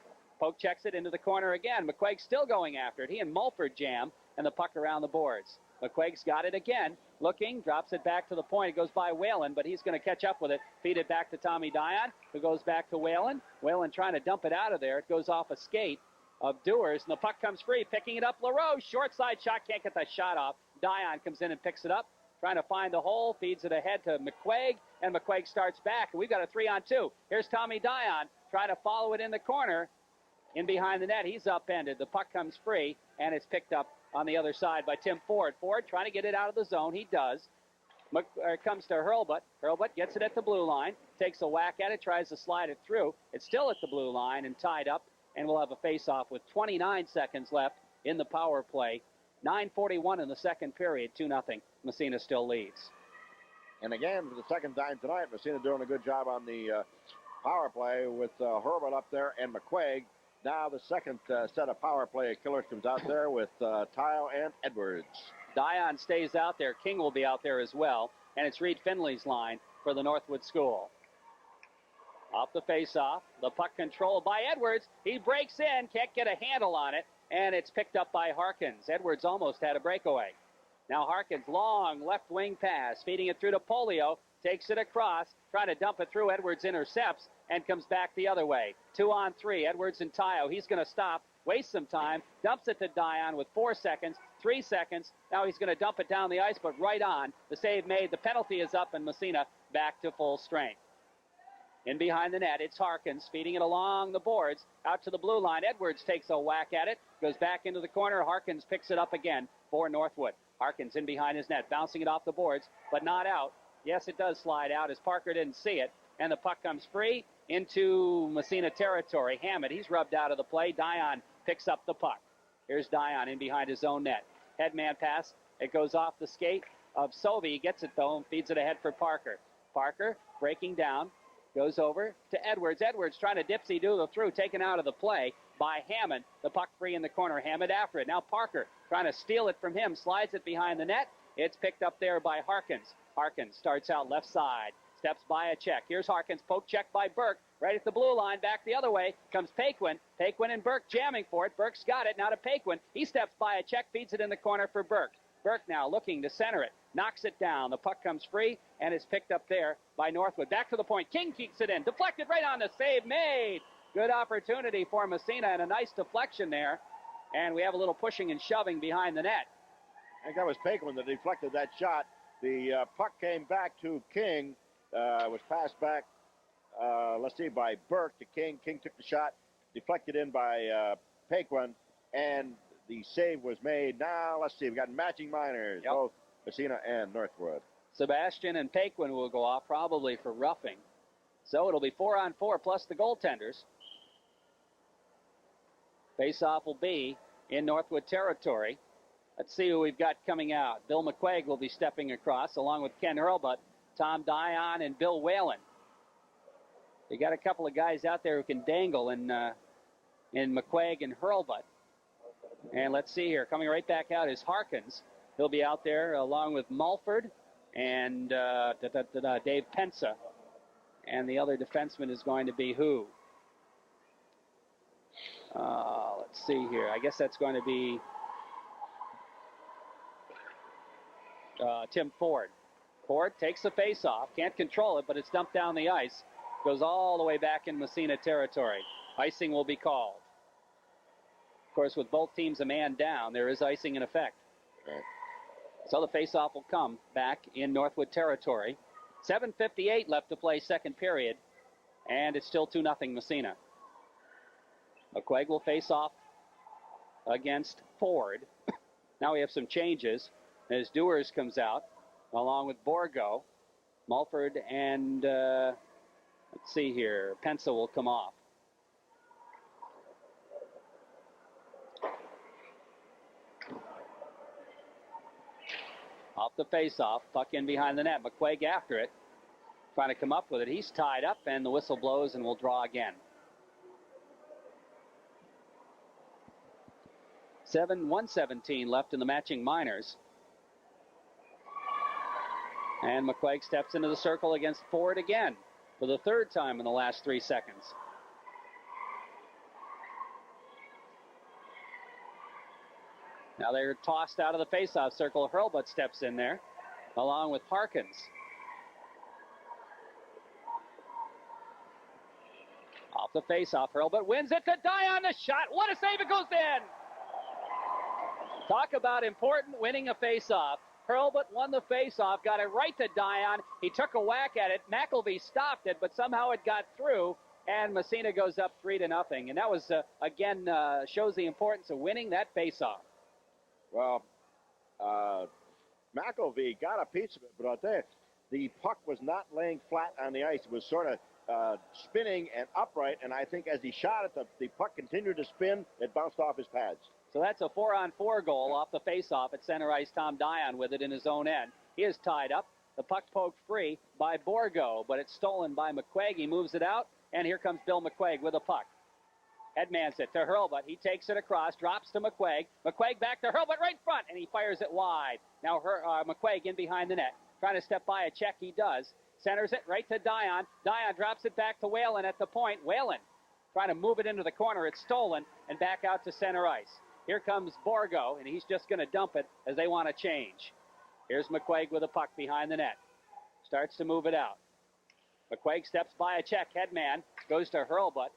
Poke checks it into the corner again. McQuaig still going after it. He and Mulford jam, and the puck around the boards. McQuaig's got it again. Looking, drops it back to the point. It goes by Whalen, but he's going to catch up with it. Feed it back to Tommy Dion, who goes back to Whalen. Whalen trying to dump it out of there. It goes off a skate of Dewars, and the puck comes free. Picking it up, LaRose. Short side shot, can't get the shot off. Dion comes in and picks it up. Trying to find the hole, feeds it ahead to McQuaig, and McQuaig starts back. And we've got a 3-on-2. Here's Tommy Dion trying to follow it in the corner. In behind the net, he's upended. The puck comes free, and it's picked up on the other side by Tim Ford. Ford trying to get it out of the zone. He does. It comes to Hurlbut. Hurlbut gets it at the blue line, takes a whack at it, tries to slide it through. It's still at the blue line and tied up, and we'll have a face-off with 29 seconds left in the power play. 9:41 in the second period, 2-0. Massena still leads. And again, for the second time tonight, Massena doing a good job on the power play with Hurlbut up there and McQuaig. Now the second set of power play killers comes out there with Tile and Edwards. Dion stays out there. King will be out there as well. And it's Reed Finley's line for the Northwood School. Off the face-off. The puck controlled by Edwards. He breaks in. Can't get a handle on it. And it's picked up by Harkins. Edwards almost had a breakaway. Now Harkins, long left wing pass. Feeding it through to Polio. Takes it across. Trying to dump it through. Edwards intercepts and comes back the other way. 2-on-3. Edwards and Tayo. He's going to stop. Waste some time. Dumps it to Dion with 4 seconds. 3 seconds. Now he's going to dump it down the ice, but right on. The save made. The penalty is up, and Massena back to full strength. In behind the net, it's Harkins feeding it along the boards out to the blue line. Edwards takes a whack at it, goes back into the corner. Harkins picks it up again for Northwood. Harkins in behind his net, bouncing it off the boards, but not out. Yes, it does slide out as Parker didn't see it, and the puck comes free into Massena territory. Hammett, he's rubbed out of the play. Dion picks up the puck. Here's Dion in behind his own net. Headman pass. It goes off the skate of Sovey. He gets it, though, and feeds it ahead for Parker. Parker breaking down. Goes over to Edwards. Edwards trying to dipsy-doodle through, taken out of the play by Hammond. The puck free in the corner. Hammond after it. Now Parker trying to steal it from him. Slides it behind the net. It's picked up there by Harkins. Harkins starts out left side. Steps by a check. Here's Harkins. Poke check by Burke. Right at the blue line. Back the other way comes Paquin. Paquin and Burke jamming for it. Burke's got it. Now to Paquin. He steps by a check. Feeds it in the corner for Burke. Burke now looking to center it. Knocks it down. The puck comes free and is picked up there by Northwood. Back to the point. King keeps it in. Deflected right on the save made. Good opportunity for Massena and a nice deflection there. And we have a little pushing and shoving behind the net. I think that was Paquin that deflected that shot. The puck came back to King. Was passed back, let's see, by Burke to King. King took the shot. Deflected in by Paquin. And the save was made. Now, let's see. We've got matching minors, both Massena and Northwood. Sebastian and Paquin will go off probably for roughing. So it'll be 4-on-4 plus the goaltenders. Face-off will be in Northwood territory. Let's see who we've got coming out. Bill McQuaig will be stepping across along with Ken Hurlbut, Tom Dion, and Bill Whalen. They got a couple of guys out there who can dangle in McQuaig and Hurlbut. And let's see here. Coming right back out is Harkins. He'll be out there along with Mulford and Dave Pensa. And the other defenseman is going to be who? Let's see here. I guess that's going to be Tim Ford. Ford takes the face-off. Can't control it, but it's dumped down the ice. Goes all the way back in Massena territory. Icing will be called. Of course, with both teams a man down, there is icing in effect. Right. So the faceoff will come back in Northwood territory. 7:58 left to play second period, and it's still 2-0 Massena. McQuaig will face off against Ford. Now we have some changes as Dewars comes out along with Borgo. Mulford and, let's see here, Pensa will come off. Off the face-off, puck in behind the net. McQuaig after it, trying to come up with it. He's tied up, and the whistle blows, and we'll draw again. 1:17 left in the matching minors. And McQuaig steps into the circle against Ford again for the third time in the last 3 seconds. Now they're tossed out of the faceoff circle. Hurlbut steps in there along with Harkins. Off the faceoff, Hurlbut wins it to Dion. The shot. What a save. It goes in. Talk about important, winning a faceoff. Hurlbut won the faceoff, got it right to Dion. He took a whack at it. McElvey stopped it, but somehow it got through, and Massena goes up 3-0. And that was, again, shows the importance of winning that faceoff. Well, McElvey got a piece of it, but I'll tell you, the puck was not laying flat on the ice. It was sort of spinning and upright, and I think as he shot it, the puck continued to spin. It bounced off his pads. So that's a 4-on-4 goal off the faceoff at center ice. Tom Dion with it in his own end. He is tied up. The puck poked free by Borgo, but it's stolen by McQuaig. He moves it out, and here comes Bill McQuaig with a puck. Headmans it to Hurlbut. He takes it across, drops to McQuaig. McQuaig back to Hurlbut right front, and he fires it wide. Now McQuaig in behind the net. Trying to step by a check, he does. Centers it right to Dion. Dion drops it back to Whalen at the point. Whalen trying to move it into the corner. It's stolen, and back out to center ice. Here comes Borgo, and he's just going to dump it as they want to change. Here's McQuaig with a puck behind the net. Starts to move it out. McQuaig steps by a check. Headman goes to Hurlbut.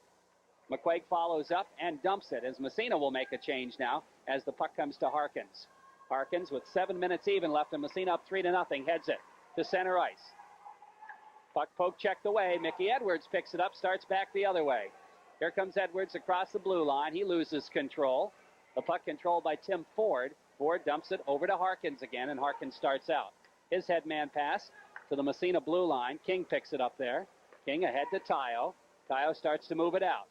McQuaig follows up and dumps it as Massena will make a change now as the puck comes to Harkins. Harkins with 7 minutes even left, and Massena up 3-0, heads it to center ice. Puck poke checked away. Mickey Edwards picks it up, starts back the other way. Here comes Edwards across the blue line. He loses control. The puck controlled by Tim Ford. Ford dumps it over to Harkins again, and Harkins starts out. His headman pass to the Massena blue line. King picks it up there. King ahead to Tayo. Tayo starts to move it out.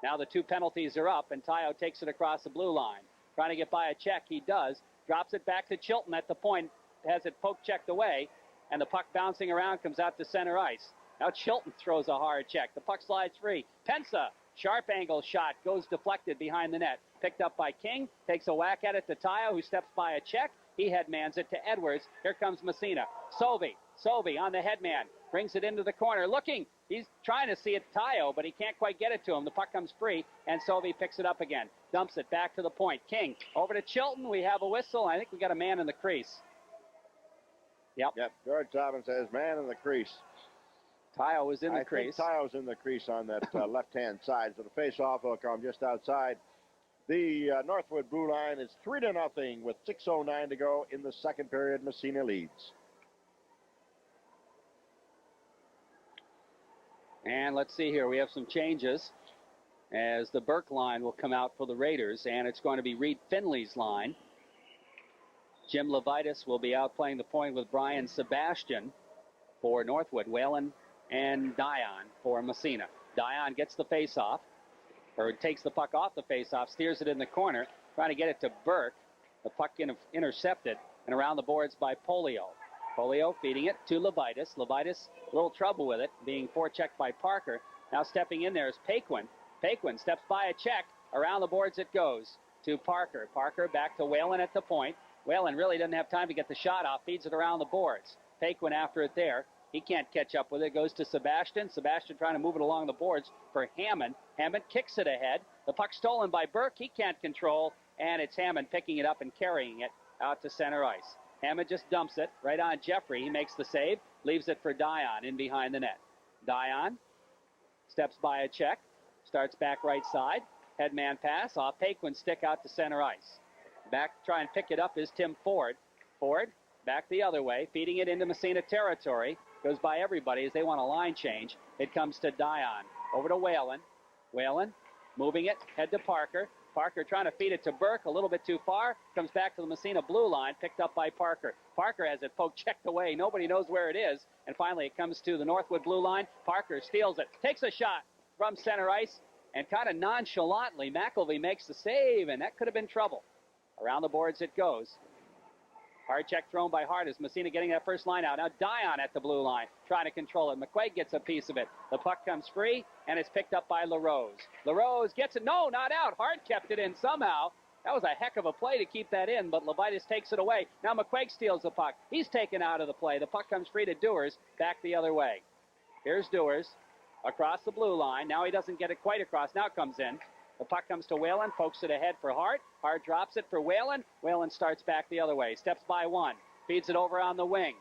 Now the 2 penalties are up, and Tayo takes it across the blue line. Trying to get by a check, he does. Drops it back to Chilton at the point. Has it poke checked away, and the puck bouncing around comes out to center ice. Now Chilton throws a hard check. The puck slides free. Pensa, sharp angle shot, goes deflected behind the net. Picked up by King, takes a whack at it to Tayo, who steps by a check. He headmans it to Edwards. Here comes Massena. Sovey on the headman. Brings it into the corner. Looking. He's trying to see it Tayo, but he can't quite get it to him. The puck comes free, and Sovey picks it up again. Dumps it back to the point. King over to Chilton. We have a whistle. I think we got a man in the crease. Yep. George Dobbin says man in the crease. Tayo was in the crease. I think Tayo's in the crease on that left-hand side. So the face-off will come just outside. The Northwood blue line is 3-0 with 6:09 to go in the second period. Massena leads. And let's see here. We have some changes as the Burke line will come out for the Raiders, and it's going to be Reed Finley's line. Jim Levitas will be out playing the point with Brian Sebastian for Northwood. Whalen and Dion for Massena. Dion gets the face-off, or takes the puck off the face-off, steers it in the corner, trying to get it to Burke. The puck intercepted and around the boards by Polio. Polio feeding it to Levitas. Levitas, a little trouble with it, being forechecked by Parker. Now stepping in there is Paquin. Paquin steps by a check. Around the boards it goes to Parker. Parker back to Whalen at the point. Whalen really doesn't have time to get the shot off. Feeds it around the boards. Paquin after it there. He can't catch up with it. Goes to Sebastian. Sebastian trying to move it along the boards for Hammond. Hammond kicks it ahead. The puck stolen by Burke. He can't control. And it's Hammond picking it up and carrying it out to center ice. Hammond just dumps it right on Jeffrey. He makes the save. Leaves it for Dion in behind the net. Dion steps by a check. Starts back right side. Headman pass off Paquin's stick out to center ice. Back to try and pick it up is Tim Ford. Ford back the other way, feeding it into Massena territory. Goes by everybody as they want a line change. It comes to Dion. Over to Whalen. Whalen moving it, head to Parker. Parker trying to feed it to Burke, a little bit too far. Comes back to the Massena blue line, picked up by Parker. Parker has it poked, checked away. Nobody knows where it is. And finally it comes to the Northwood blue line. Parker steals it, takes a shot from center ice, and kind of nonchalantly, McElvey makes the save, and that could have been trouble. Around the boards it goes. Hard check thrown by Hart as Massena getting that first line out. Now Dion at the blue line, trying to control it. McQuaig gets a piece of it. The puck comes free, and it's picked up by LaRose. LaRose gets it. No, not out. Hart kept it in somehow. That was a heck of a play to keep that in, but Levitas takes it away. Now McQuaig steals the puck. He's taken out of the play. The puck comes free to Dewars, back the other way. Here's Dewars across the blue line. Now he doesn't get it quite across. Now it comes in. The puck comes to Whalen, pokes it ahead for Hart. Hart drops it for Whalen. Whalen starts back the other way, steps by one, feeds it over on the wing,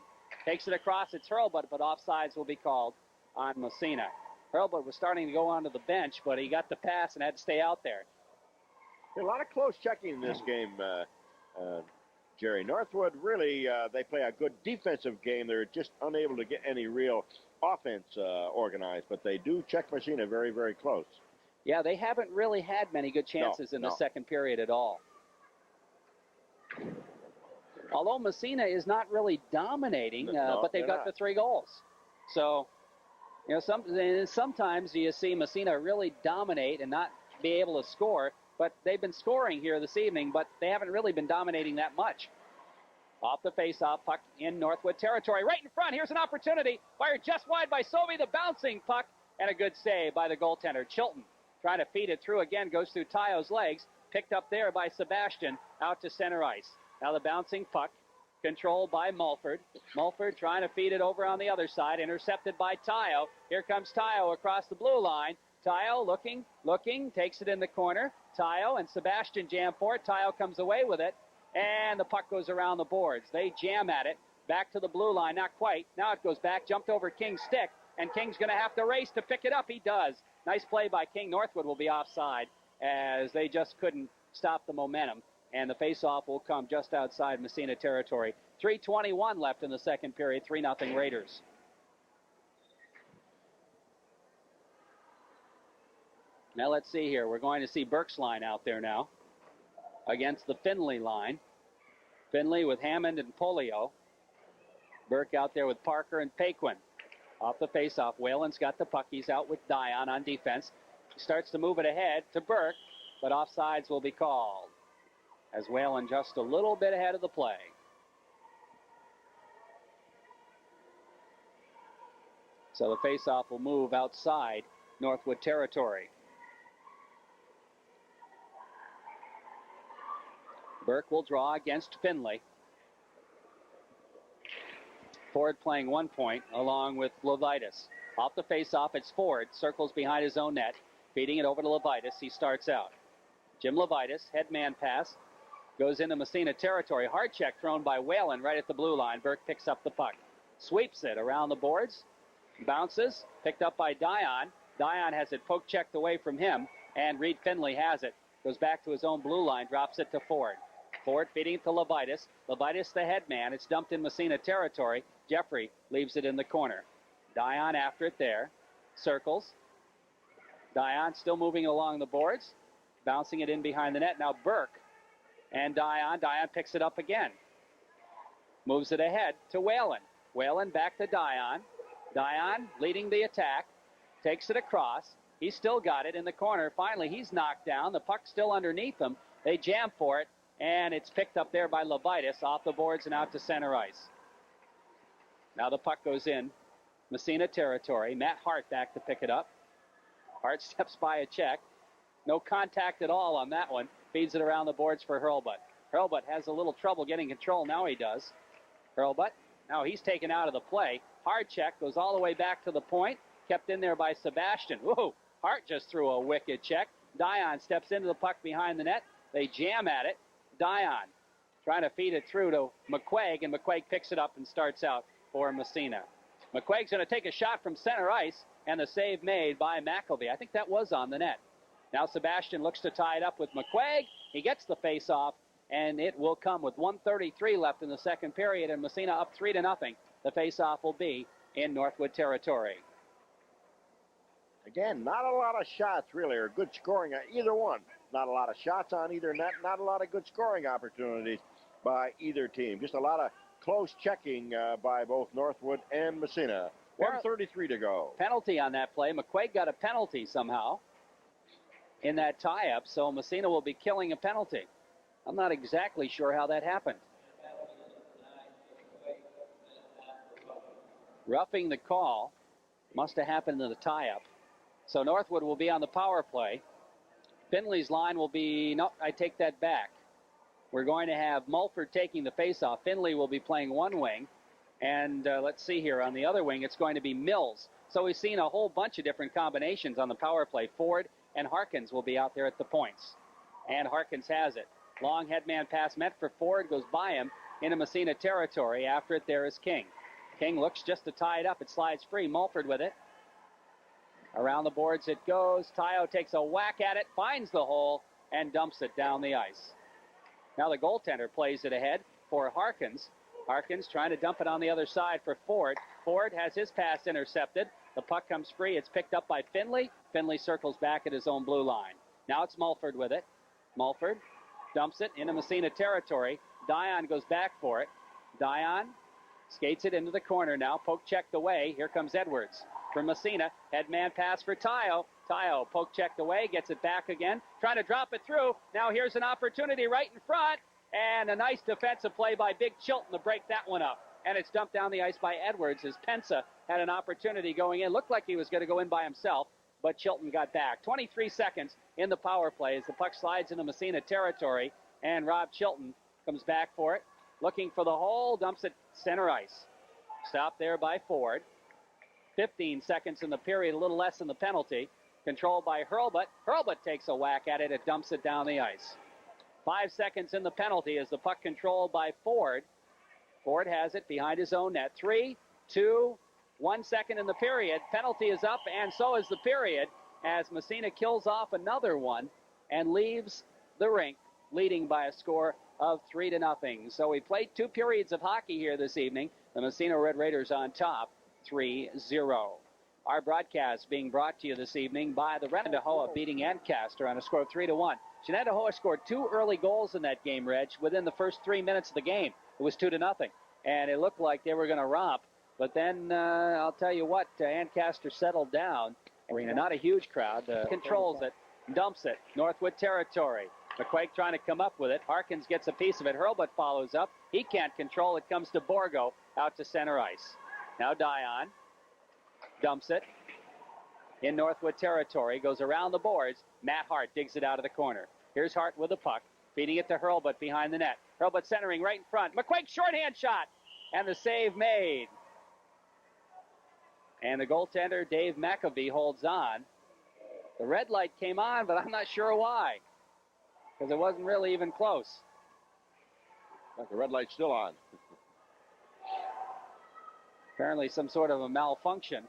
takes it across. It's Hurlbut, but offsides will be called on Massena. Hurlbut was starting to go onto the bench, but he got the pass and had to stay out there. A lot of close checking in this game, Jerry. Northwood really, they play a good defensive game. They're just unable to get any real offense organized, but they do check Massena very, very close. Yeah, they haven't really had many good chances in the second period at all. Although Massena is not really dominating, but they've got the 3 goals. So, you know, sometimes you see Massena really dominate and not be able to score, but they've been scoring here this evening, but they haven't really been dominating that much. Off the face-off, puck in Northwood territory. Right in front, here's an opportunity. Fired just wide by Sobey, the bouncing puck, and a good save by the goaltender, Chilton. Trying to feed it through again, goes through Tayo's legs. Picked up there by Sebastian, out to center ice. Now the bouncing puck, controlled by Mulford. Mulford trying to feed it over on the other side, intercepted by Tayo. Here comes Tayo across the blue line. Tayo looking, takes it in the corner. Tayo and Sebastian jam for it. Tayo comes away with it, and the puck goes around the boards. They jam at it, back to the blue line, not quite. Now it goes back, jumped over King's stick, and King's going to have to race to pick it up. He does. Nice play by King. Northwood will be offside as they just couldn't stop the momentum. And the faceoff will come just outside Massena territory. 3:21 left in the second period. 3-0 Raiders. Now let's see here. We're going to see Burke's line out there now against the Finley line. Finley with Hammond and Polio. Burke out there with Parker and Paquin. Off the faceoff, Whalen's got the puck. He's out with Dion on defense. He starts to move it ahead to Burke, but offsides will be called as Whalen just a little bit ahead of the play. So the faceoff will move outside Northwood territory. Burke will draw against Finley. Ford playing 1 point along with Levitas. Off the faceoff, it's Ford. Circles behind his own net. Feeding it over to Levitas. He starts out. Jim Levitas, head man pass. Goes into Massena territory. Hard check thrown by Whalen right at the blue line. Burke picks up the puck. Sweeps it around the boards. Bounces. Picked up by Dion. Dion has it poke checked away from him. And Reed Finley has it. Goes back to his own blue line. Drops it to Ford. Ford feeding it to Levitas. Levitas the head man. It's dumped in Massena territory. Jeffrey leaves it in the corner. Dion after it there. Circles. Dion still moving along the boards. Bouncing it in behind the net. Now Burke and Dion. Dion picks it up again. Moves it ahead to Whalen. Whalen back to Dion. Dion leading the attack. Takes it across. He's still got it in the corner. Finally, he's knocked down. The puck's still underneath him. They jam for it, and it's picked up there by Levitas off the boards and out to center ice. Now the puck goes in Massena territory. Matt Hart back to pick it up. Hart steps by a check. No contact at all on that one. Feeds it around the boards for Hurlbut. Hurlbut has a little trouble getting control. Now he does. Hurlbut. Now he's taken out of the play. Hard check goes all the way back to the point. Kept in there by Sebastian. Whoa! Hart just threw a wicked check. Dion steps into the puck behind the net. They jam at it. Dion trying to feed it through to McQuaig, and McQuaig picks it up and starts out for Massena. McQuaig's going to take a shot from center ice, and the save made by McElvey. I think that was on the net. Now Sebastian looks to tie it up with McQuaig. He gets the face-off, and it will come with 1:33 left in the second period, and Massena up 3-0. The face-off will be in Northwood territory. Again, not a lot of shots really, or good scoring on either one. Not a lot of shots on either net, not a lot of good scoring opportunities by either team. Just a lot of close checking by both Northwood and Massena. 1:33 to go. Penalty on that play. McQuaig got a penalty somehow in that tie-up, so Massena will be killing a penalty. I'm not exactly sure how that happened. Roughing the call must have happened in the tie-up. So Northwood will be on the power play. Finley's line will be, no, I take that back. We're going to have Mulford taking the faceoff. Finley will be playing one wing. And let's see here, on the other wing, it's going to be Mills. So we've seen a whole bunch of different combinations on the power play. Ford and Harkins will be out there at the points. And Harkins has it. Long headman pass meant for Ford, goes by him into Massena territory. After it, there is King. King looks just to tie it up. It slides free. Mulford with it. Around the boards it goes. Tayo takes a whack at it, finds the hole, and dumps it down the ice. Now the goaltender plays it ahead for Harkins. Harkins trying to dump it on the other side for Ford. Ford has his pass intercepted. The puck comes free. It's picked up by Finley. Finley circles back at his own blue line. Now it's Mulford with it. Mulford dumps it into Massena territory. Dion goes back for it. Dion skates it into the corner now. Poke checked away. Here comes Edwards from Massena. Headman pass for Tayo. Tayo poke checked away. Gets it back again. Trying to drop it through. Now here's an opportunity right in front. And a nice defensive play by Big Chilton to break that one up. And it's dumped down the ice by Edwards as Pensa had an opportunity going in. Looked like he was going to go in by himself, but Chilton got back. 23 seconds in the power play as the puck slides into Massena territory. And Rob Chilton comes back for it. Looking for the hole, dumps it center ice. Stopped there by Ford. 15 seconds in the period, a little less than the penalty. Controlled by Hurlbut. Hurlbut takes a whack at it. It dumps it down the ice. 5 seconds in the penalty as the puck controlled by Ford. Ford has it behind his own net. 3, 2, 1 second in the period. Penalty is up, and so is the period, as Massena kills off another one and leaves the rink leading by a score of 3-0. So we played 2 periods of hockey here this evening. The Massena Red Raiders on top, 3-0. Our broadcast being brought to you this evening by the Shenandoah beating Ancaster on a score of 3-1. Shenandoah scored 2 early goals in that game, Reg, within the first 3 minutes of the game. It was 2-0, and it looked like they were going to romp. But then, I'll tell you what, Ancaster settled down. Arena, not a huge crowd, controls it, dumps it, Northwood territory. McQuaig trying to come up with it. Harkins gets a piece of it. Hurlbut follows up. He can't control it. Comes to Borgo out to center ice. Now Dion dumps it in Northwood territory. Goes around the boards. Matt Hart digs it out of the corner. Here's Hart with the puck. Feeding it to Hurlbut behind the net. Hurlbut centering right in front. McQuaig shorthand shot. And the save made. And the goaltender, Dave McAvee, holds on. The red light came on, but I'm not sure why. Because it wasn't really even close. But the red light's still on. Apparently some sort of a malfunction.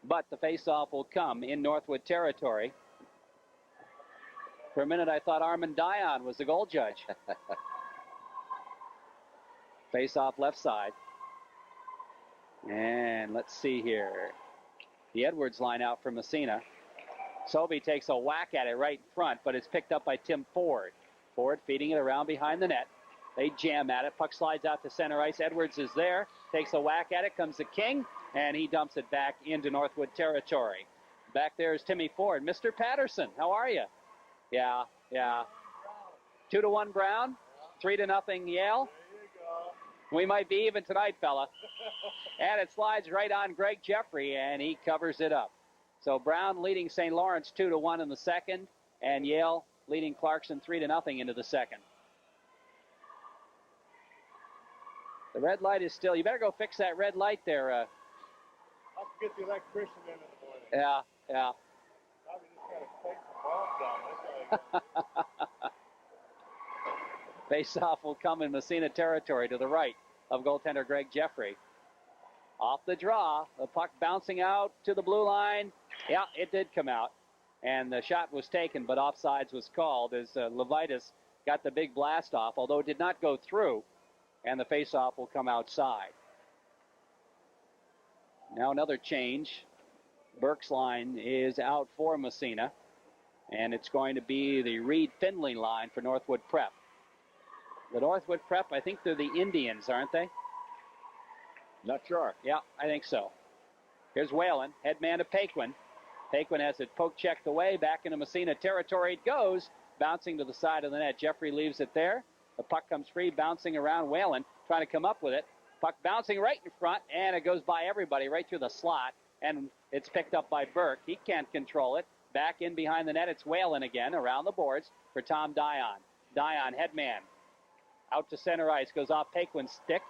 But the face-off will come in Northwood territory. For a minute, I thought Armand Dion was the goal judge. Face-off left side. And let's see here. The Edwards line out for Massena. Sobey takes a whack at it right in front, but it's picked up by Tim Ford. Ford feeding it around behind the net. They jam at it. Puck slides out to center ice. Edwards is there. Takes a whack at it. Comes the King, and he dumps it back into Northwood territory. Back there is Timmy Ford. Mr. Patterson, how are you? Yeah. 2-1 Brown. 3-0 Yale. We might be even tonight, fella. And it slides right on Greg Jeffrey, and he covers it up. So Brown leading St. Lawrence 2-1 in the second, and Yale leading Clarkson 3-0 into the second. The red light is still. You better go fix that red light there. I'll get the electrician in the morning. Yeah. Probably just got to take the bulb down. That's all I got. Face-off will come in Massena territory to the right of goaltender Greg Jeffrey. Off the draw, the puck bouncing out to the blue line. Yeah, it did come out. And the shot was taken, but offsides was called as Levitas got the big blast off, although it did not go through, and the face-off will come outside. Now another change. Burke's line is out for Massena, and it's going to be the Reed-Finley line for Northwood Prep. The Northwood Prep, I think they're the Indians, aren't they? Not sure. Yeah, I think so. Here's Whalen, headman to Paquin. Paquin has it poke checked away, back into Massena territory it goes, bouncing to the side of the net. Jeffrey leaves it there. The puck comes free, bouncing around Whalen, trying to come up with it. Puck bouncing right in front, and it goes by everybody right through the slot, and it's picked up by Burke. He can't control it. Back in behind the net, it's Whalen again, around the boards for Tom Dion. Dion, headman. Out to center ice, goes off Paquin's stick.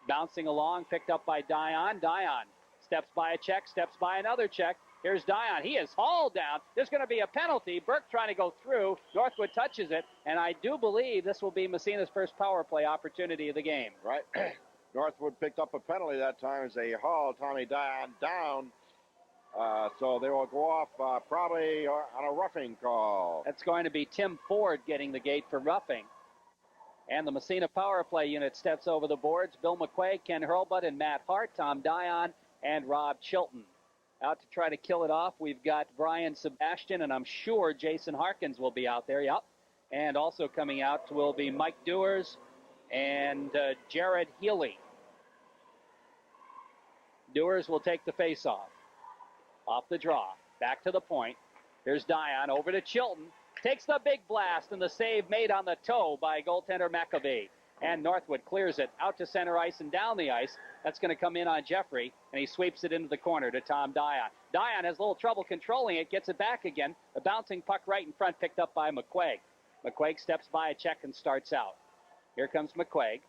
Bouncing along, picked up by Dion. Dion steps by a check, steps by another check. Here's Dion. He is hauled down. There's going to be a penalty. Burke trying to go through. Northwood touches it, and I do believe this will be Massena's first power play opportunity of the game. Right. Northwood picked up a penalty that time as they hauled Tommy Dion down. So they will go off probably on a roughing call. That's going to be Tim Ford getting the gate for roughing. And the Massena power play unit steps over the boards. Bill McQuaig, Ken Hurlbut, and Matt Hart, Tom Dion, and Rob Chilton. Out to try to kill it off, we've got Brian Sebastian, and I'm sure Jason Harkins will be out there. Yep. And also coming out will be Mike Dewars and Jared Healy. Dewars will take the face-off. Off the draw. Back to the point. Here's Dion over to Chilton. Takes the big blast, and the save made on the toe by goaltender McAvee. And Northwood clears it out to center ice and down the ice. That's going to come in on Jeffrey, and he sweeps it into the corner to Tom Dion. Dion has a little trouble controlling it, gets it back again. A bouncing puck right in front picked up by McQuaig. McQuaig steps by a check and starts out. Here comes McQuaig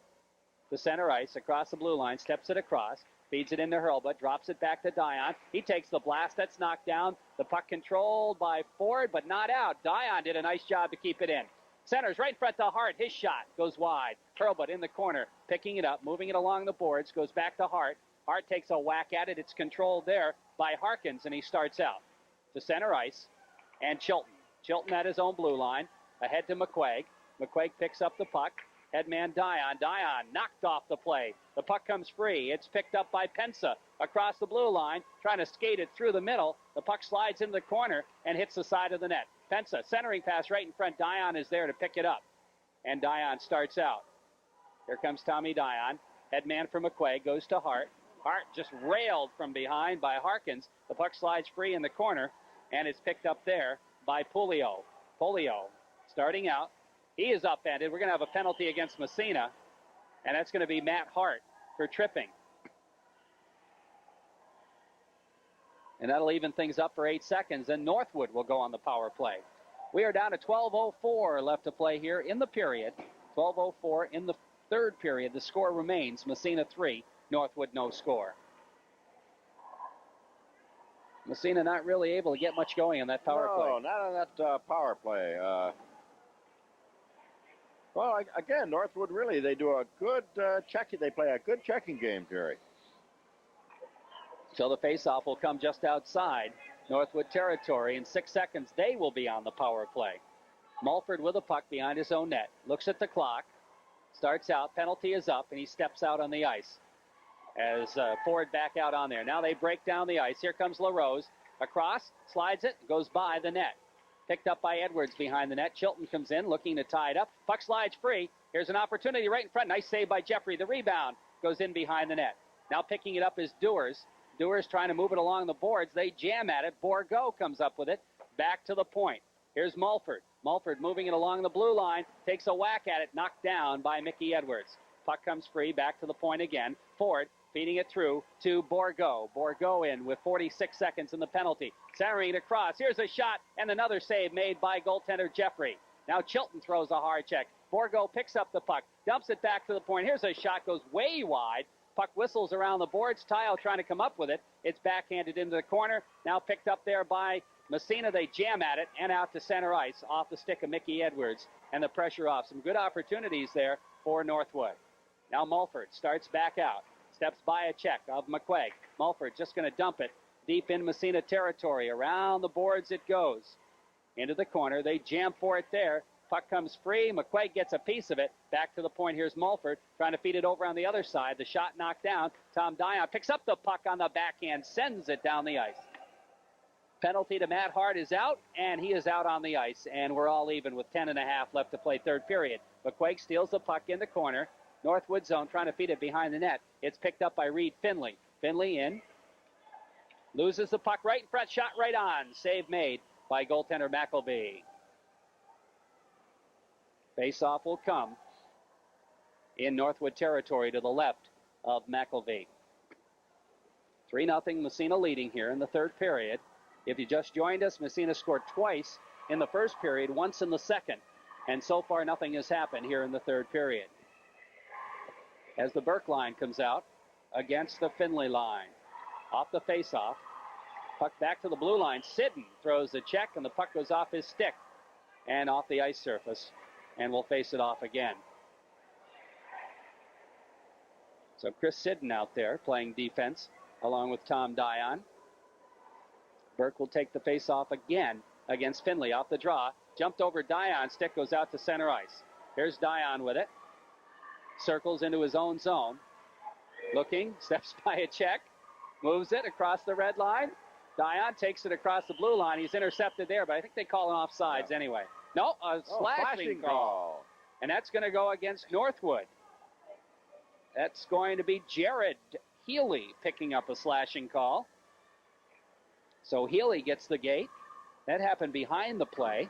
to center ice, across the blue line, steps it across. Feeds it into Hurlbut, drops it back to Dion. He takes the blast, that's knocked down. The puck controlled by Ford, but not out. Dion did a nice job to keep it in. Centers right in front to Hart. His shot goes wide. Hurlbut in the corner, picking it up, moving it along the boards, goes back to Hart. Hart takes a whack at it. It's controlled there by Harkins, and he starts out to center ice. And Chilton. Chilton at his own blue line, ahead to McQuaig. McQuaig picks up the puck. Headman Dion. Dion knocked off the play. The puck comes free. It's picked up by Pensa across the blue line, trying to skate it through the middle. The puck slides into the corner and hits the side of the net. Pensa, centering pass right in front. Dion is there to pick it up. And Dion starts out. Here comes Tommy Dion. Headman for McQuaig goes to Hart. Hart just railed from behind by Harkins. The puck slides free in the corner, and it's picked up there by Polio. Polio starting out. He is upended. We're going to have a penalty against Massena, and that's going to be Matt Hart for tripping. And that'll even things up for 8 seconds, and Northwood will go on the power play. We are down to 12:04 left to play here in the period. 12:04 in the third period. The score remains Massena 3, Northwood no score. Massena not really able to get much going on that power play. No, not on that power play. Well, again, Northwood really, they do a good checking. They play a good checking game, Jerry. So the faceoff will come just outside Northwood territory. In 6 seconds, they will be on the power play. Mulford with a puck behind his own net. Looks at the clock. Starts out. Penalty is up, and he steps out on the ice. As Ford back out on there. Now they break down the ice. Here comes LaRose. Across, slides it, goes by the net. Picked up by Edwards behind the net. Chilton comes in, looking to tie it up. Puck slides free. Here's an opportunity right in front. Nice save by Jeffrey. The rebound goes in behind the net. Now picking it up is Dewars. Dewars trying to move it along the boards. They jam at it. Borgo comes up with it. Back to the point. Here's Mulford. Mulford moving it along the blue line. Takes a whack at it. Knocked down by Mickey Edwards. Puck comes free. Back to the point again. Ford feeding it through to Borgo. Borgo in with 46 seconds in the penalty. Centering it across. Here's a shot and another save made by goaltender Jeffrey. Now Chilton throws a hard check. Borgo picks up the puck. Dumps it back to the point. Here's a shot. Goes way wide. Puck whistles around the boards. Tile trying to come up with it. It's backhanded into the corner. Now picked up there by Massena. They jam at it and out to center ice off the stick of Mickey Edwards. And the pressure off. Some good opportunities there for Northwood. Now Mulford starts back out. Steps by a check of McQuaig. Mulford just going to dump it deep in Massena territory. Around the boards it goes. Into the corner. They jam for it there. Puck comes free. McQuaig gets a piece of it. Back to the point. Here's Mulford trying to feed it over on the other side. The shot knocked down. Tom Dion picks up the puck on the backhand, sends it down the ice. Penalty to Matt Hart is out, and he is out on the ice. And we're all even with 10.5 left to play third period. McQuaig steals the puck in the corner. Northwood zone trying to feed it behind the net. It's picked up by Reed Finley. Finley in. Loses the puck right in front. Shot right on. Save made by goaltender McElvey. Face-off will come in Northwood territory to the left of McElvey. 3-0 Massena leading here in the third period. If you just joined us, Massena scored twice in the first period, once in the second. And so far, nothing has happened here in the third period. As the Burke line comes out against the Finley line. Off the face-off. Puck back to the blue line. Sidden throws the check, and the puck goes off his stick and off the ice surface. And we'll face it off again. So Chris Sidden out there playing defense along with Tom Dion. Burke will take the face-off again against Finley off the draw. Jumped over Dion. Stick goes out to center ice. Here's Dion with it. Circles into his own zone. Looking, steps by a check. Moves it across the red line. Dion takes it across the blue line. He's intercepted there, but I think they call it offsides anyway. No, a slashing call. And that's going to go against Northwood. That's going to be Jared Healy picking up a slashing call. So Healy gets the gate. That happened behind the play.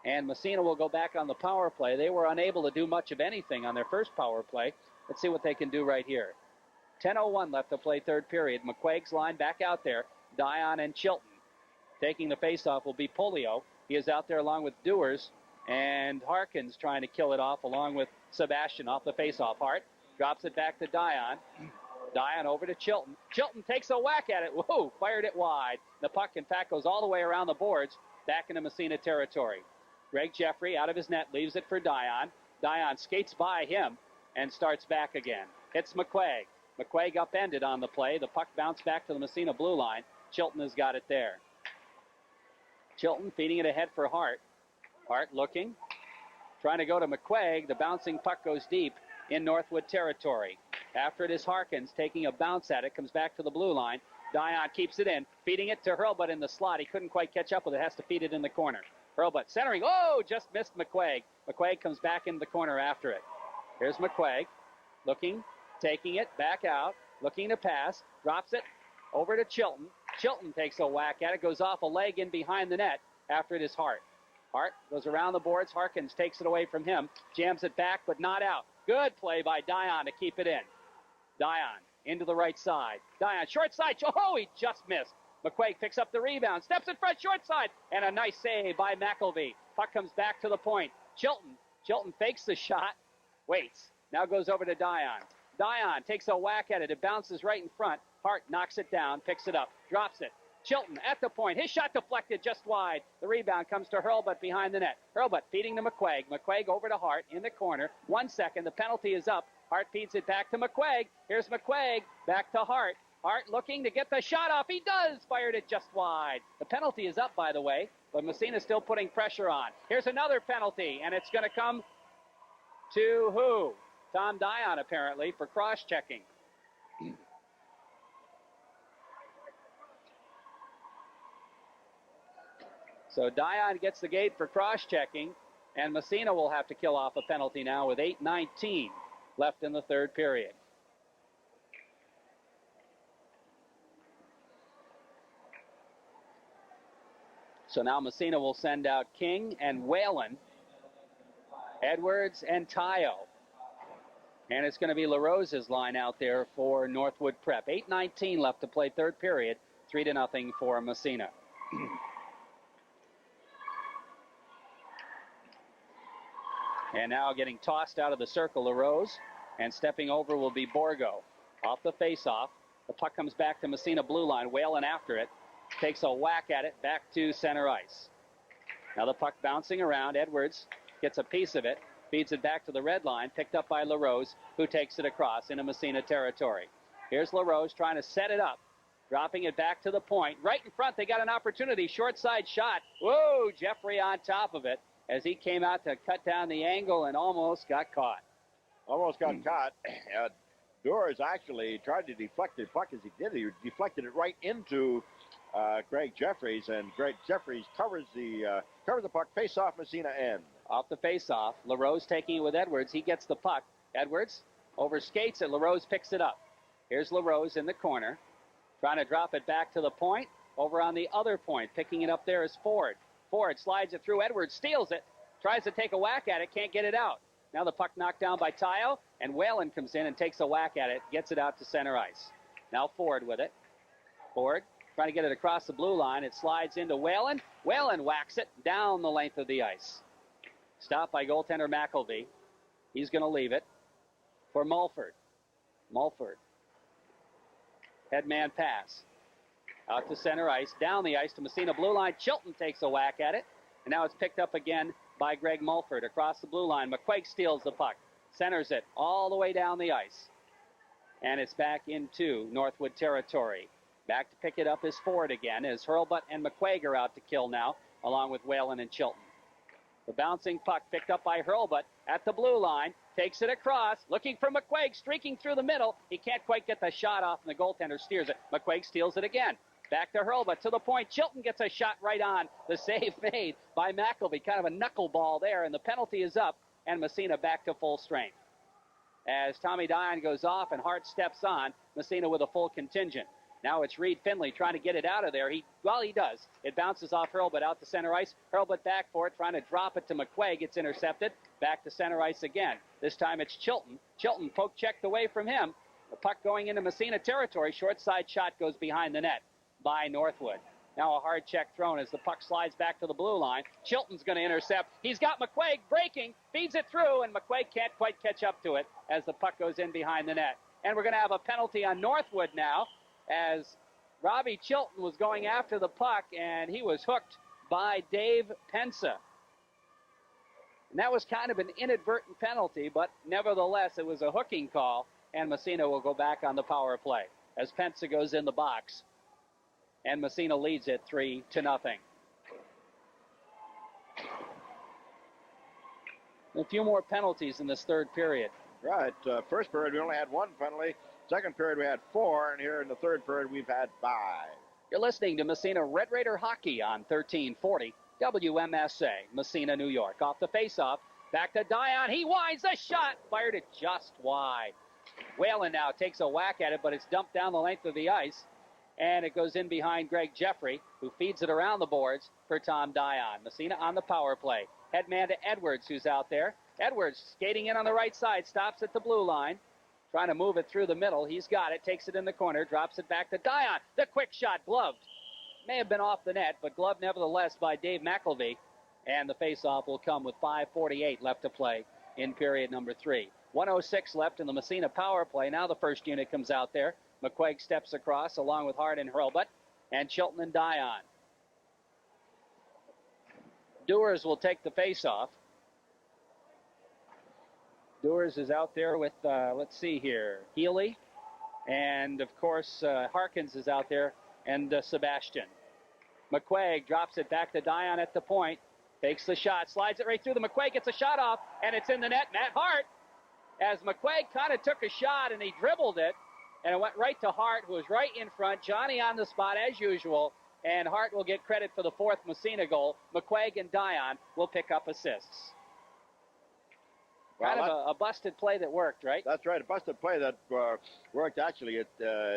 And Massena will go back on the power play. They were unable to do much of anything on their first power play. Let's see what they can do right here. 10:01 left to play third period. McQuaig's line back out there. Dion and Chilton. Taking the faceoff will be Polio. He is out there along with Dewars. And Harkins trying to kill it off along with Sebastian off the faceoff. Hart drops it back to Dion. Dion over to Chilton. Chilton takes a whack at it. Whoa, fired it wide. The puck, in fact, goes all the way around the boards back into Massena territory. Greg Jeffrey out of his net leaves it for Dion. Dion skates by him and starts back again. It's McQuaig. McQuaig upended on the play. The puck bounced back to the Massena blue line. Chilton has got it there. Chilton feeding it ahead for Hart. Hart looking. Trying to go to McQuaig. The bouncing puck goes deep in Northwood territory. After it is Harkins taking a bounce at it. Comes back to the blue line. Dion keeps it in. Feeding it to Hurlbut in the slot. He couldn't quite catch up with it. Has to feed it in the corner. Hurlbut centering. Oh, just missed McQuaig. McQuaig comes back into the corner after it. Here's McQuaig. Looking. Taking it back out. Looking to pass. Drops it over to Chilton. Chilton takes a whack at it. Goes off a leg in behind the net. After it is Hart. Hart goes around the boards. Harkins takes it away from him. Jams it back, but not out. Good play by Dion to keep it in. Dion into the right side. Dion, short side. Oh, he just missed. McQuaig picks up the rebound. Steps in front, short side. And a nice save by McElvey. Puck comes back to the point. Chilton fakes the shot. Waits. Now goes over to Dion. Dion takes a whack at it. It bounces right in front. Hart knocks it down, picks it up, drops it. Chilton at the point. His shot deflected just wide. The rebound comes to Hurlbut behind the net. Hurlbut feeding to McQuaig. McQuaig over to Hart in the corner. 1 second. The penalty is up. Hart feeds it back to McQuaig. Here's McQuaig. Back to Hart. Hart looking to get the shot off. He does. Fired it just wide. The penalty is up, by the way, but Massena's still putting pressure on. Here's another penalty, and it's going to come to who? Tom Dion, apparently, for cross-checking. So Dion gets the gate for cross-checking, and Massena will have to kill off a penalty now with 8:19 left in the third period. So now Massena will send out King and Whalen, Edwards and Tayo. And it's going to be LaRose's line out there for Northwood Prep. 8:19 left to play third period. 3-0 for Massena. And now getting tossed out of the circle, LaRose. And stepping over will be Borgo. Off the face-off. The puck comes back to Massena blue line. Whalen after it. Takes a whack at it back to center ice. Now the puck bouncing around. Edwards gets a piece of it. Feeds it back to the red line. Picked up by LaRose, who takes it across into Massena territory. Here's LaRose trying to set it up. Dropping it back to the point. Right in front, they got an opportunity. Short side shot. Whoa, Jeffrey on top of it. as he came out to cut down the angle and almost got caught. Almost got caught. Doers actually tried to deflect the puck as he did. He deflected it right into Greg Jeffries, and Greg Jeffries covers the puck. Face-off, Massena end. Off the face-off, LaRose taking it with Edwards. He gets the puck. Edwards overskates it. LaRose picks it up. Here's LaRose in the corner, trying to drop it back to the point. Over on the other point, picking it up there is Ford. Ford slides it through. Edwards steals it, tries to take a whack at it, can't get it out. Now the puck knocked down by Tayo, and Whalen comes in and takes a whack at it, gets it out to center ice. Now Ford with it. Ford trying to get it across the blue line. It slides into Whalen. Whalen whacks it down the length of the ice. Stopped by goaltender McElvey. He's going to leave it for Mulford. Mulford. Headman pass. Out to center ice. Down the ice to Massena blue line. Chilton takes a whack at it. And now it's picked up again by Greg Mulford across the blue line. McQuaig steals the puck. Centers it all the way down the ice. And it's back into Northwood territory. Back to pick it up is Ford again as Hurlbut and McQuaig are out to kill now, along with Whalen and Chilton. The bouncing puck picked up by Hurlbut at the blue line. Takes it across, looking for McQuaig, streaking through the middle. He can't quite get the shot off, and the goaltender steers it. McQuaig steals it again. Back to Hurlbut, to the point. Chilton gets a shot right on. The save made by McElvey. Kind of a knuckleball there, and the penalty is up, and Massena back to full strength. As Tommy Dion goes off and Hart steps on, Massena with a full contingent. Now it's Reed Finley trying to get it out of there. He does. It bounces off Hurlbut out to center ice. Hurlbut back for it, trying to drop it to McQuaig. It's intercepted. Back to center ice again. This time it's Chilton. Chilton poke checked away from him. The puck going into Massena territory. Short side shot goes behind the net by Northwood. Now a hard check thrown as the puck slides back to the blue line. Chilton's going to intercept. He's got McQuaig breaking, feeds it through, and McQuaig can't quite catch up to it as the puck goes in behind the net. And we're going to have a penalty on Northwood now, as Robbie Chilton was going after the puck, and he was hooked by Dave Pensa. And that was kind of an inadvertent penalty, but nevertheless, it was a hooking call, and Massena will go back on the power play as Pensa goes in the box, and Massena leads it 3-0. A few more penalties in this third period. Right. First period, we only had one penalty. Second period, we had 4, and here in the third period, we've had 5. You're listening to Massena Red Raider Hockey on 1340 WMSA, Massena, New York. Off the faceoff, back to Dion. He winds the shot, fired it just wide. Whalen now takes a whack at it, but it's dumped down the length of the ice, and it goes in behind Greg Jeffrey, who feeds it around the boards for Tom Dion. Massena on the power play. Headman to Edwards, who's out there. Edwards skating in on the right side, stops at the blue line. Trying to move it through the middle. He's got it, takes it in the corner, drops it back to Dion. The quick shot, gloved. May have been off the net, but gloved nevertheless by Dave McElvey. And the faceoff will come with 5:48 left to play in period number 3. 1:06 left in the Massena power play. Now the first unit comes out there. McQuaig steps across along with Hart and Hurlbut, and Chilton and Dion. Dewars will take the faceoff. Dewars is out there with, let's see here, Healy. And, of course, Harkins is out there, and Sebastian. McQuaig drops it back to Dion at the point. Takes the shot, slides it right through the McQuaig, gets a shot off, and it's in the net. Matt Hart, as McQuaig kind of took a shot, and he dribbled it, and it went right to Hart, who was right in front. Johnny on the spot, as usual, and Hart will get credit for the 4th Massena goal. McQuaig and Dion will pick up assists. Kind of a busted play that worked, right? That's right, a busted play that worked. Actually, it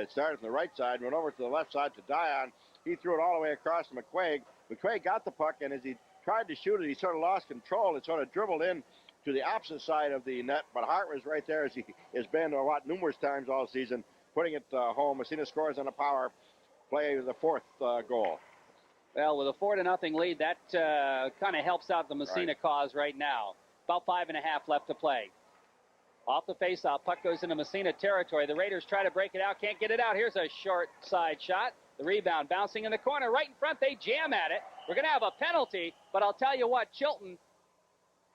started from the right side, went over to the left side to Dion. He threw it all the way across to McQuaig. McQuaig got the puck, and as he tried to shoot it, he sort of lost control. It sort of dribbled in to the opposite side of the net, but Hart was right there, as he has been numerous times all season, putting it home. Massena scores on a power play with the 4th goal. Well, with a 4-0 lead, that kind of helps out the Massena cause right now. About 5.5 left to play. Off the faceoff, puck goes into Massena territory. The Raiders try to break it out, can't get it out. Here's a short side shot. The rebound bouncing in the corner, right in front. They jam at it. We're going to have a penalty, but I'll tell you what, Chilton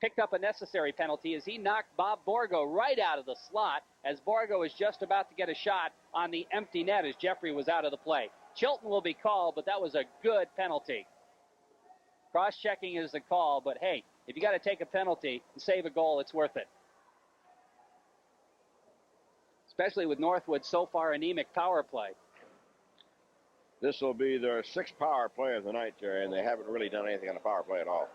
picked up a necessary penalty as he knocked Bob Borgo right out of the slot as Borgo is just about to get a shot on the empty net as Jeffrey was out of the play. Chilton will be called, but that was a good penalty. Cross-checking is the call, but hey, If you got to take a penalty and save a goal, it's worth it. Especially with Northwood's so far anemic power play. This will be their 6th power play of the night, Jerry, and they haven't really done anything on the power play at all.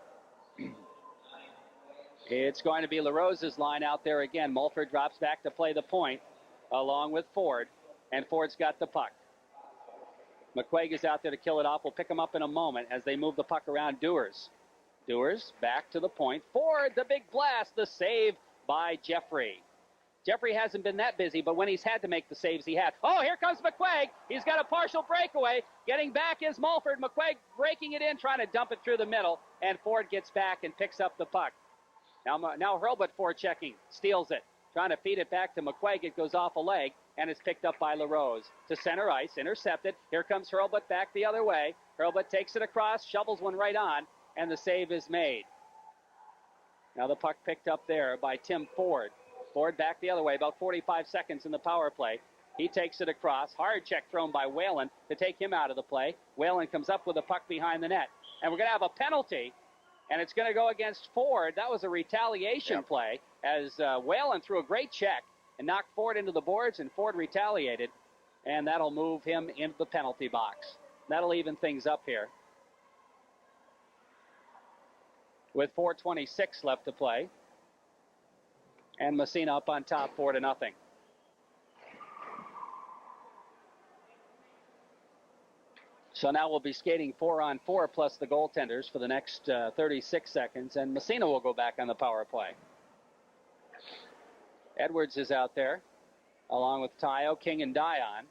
It's going to be LaRose's line out there again. Mulford drops back to play the point along with Ford, and Ford's got the puck. McQuaig is out there to kill it off. We'll pick him up in a moment as they move the puck around. Dewars back to the point. Ford, the big blast, the save by Jeffrey. Jeffrey hasn't been that busy, but when he's had to make the saves, he had. Oh, here comes McQuaig. He's got a partial breakaway. Getting back is Mulford. McQuaig breaking it in, trying to dump it through the middle, and Ford gets back and picks up the puck. Now Hurlbut forechecking, steals it, trying to feed it back to McQuaig. It goes off a leg, and it's picked up by LaRose. To center ice, intercepted. Here comes Hurlbut back the other way. Hurlbut takes it across, shovels one right on, and the save is made. Now the puck picked up there by Tim Ford. Ford back the other way, about 45 seconds in the power play. He takes it across. Hard check thrown by Whalen to take him out of the play. Whalen comes up with a puck behind the net. And we're going to have a penalty, and it's going to go against Ford. That was a retaliation play as Whalen threw a great check and knocked Ford into the boards, and Ford retaliated, and that'll move him into the penalty box. That'll even things up here. With 4:26 left to play. And Massena up on top 4-0. So now we'll be skating 4-on-4 plus the goaltenders for the next 36 seconds, and Massena will go back on the power play. Edwards is out there, along with Tayo, King, and Dion.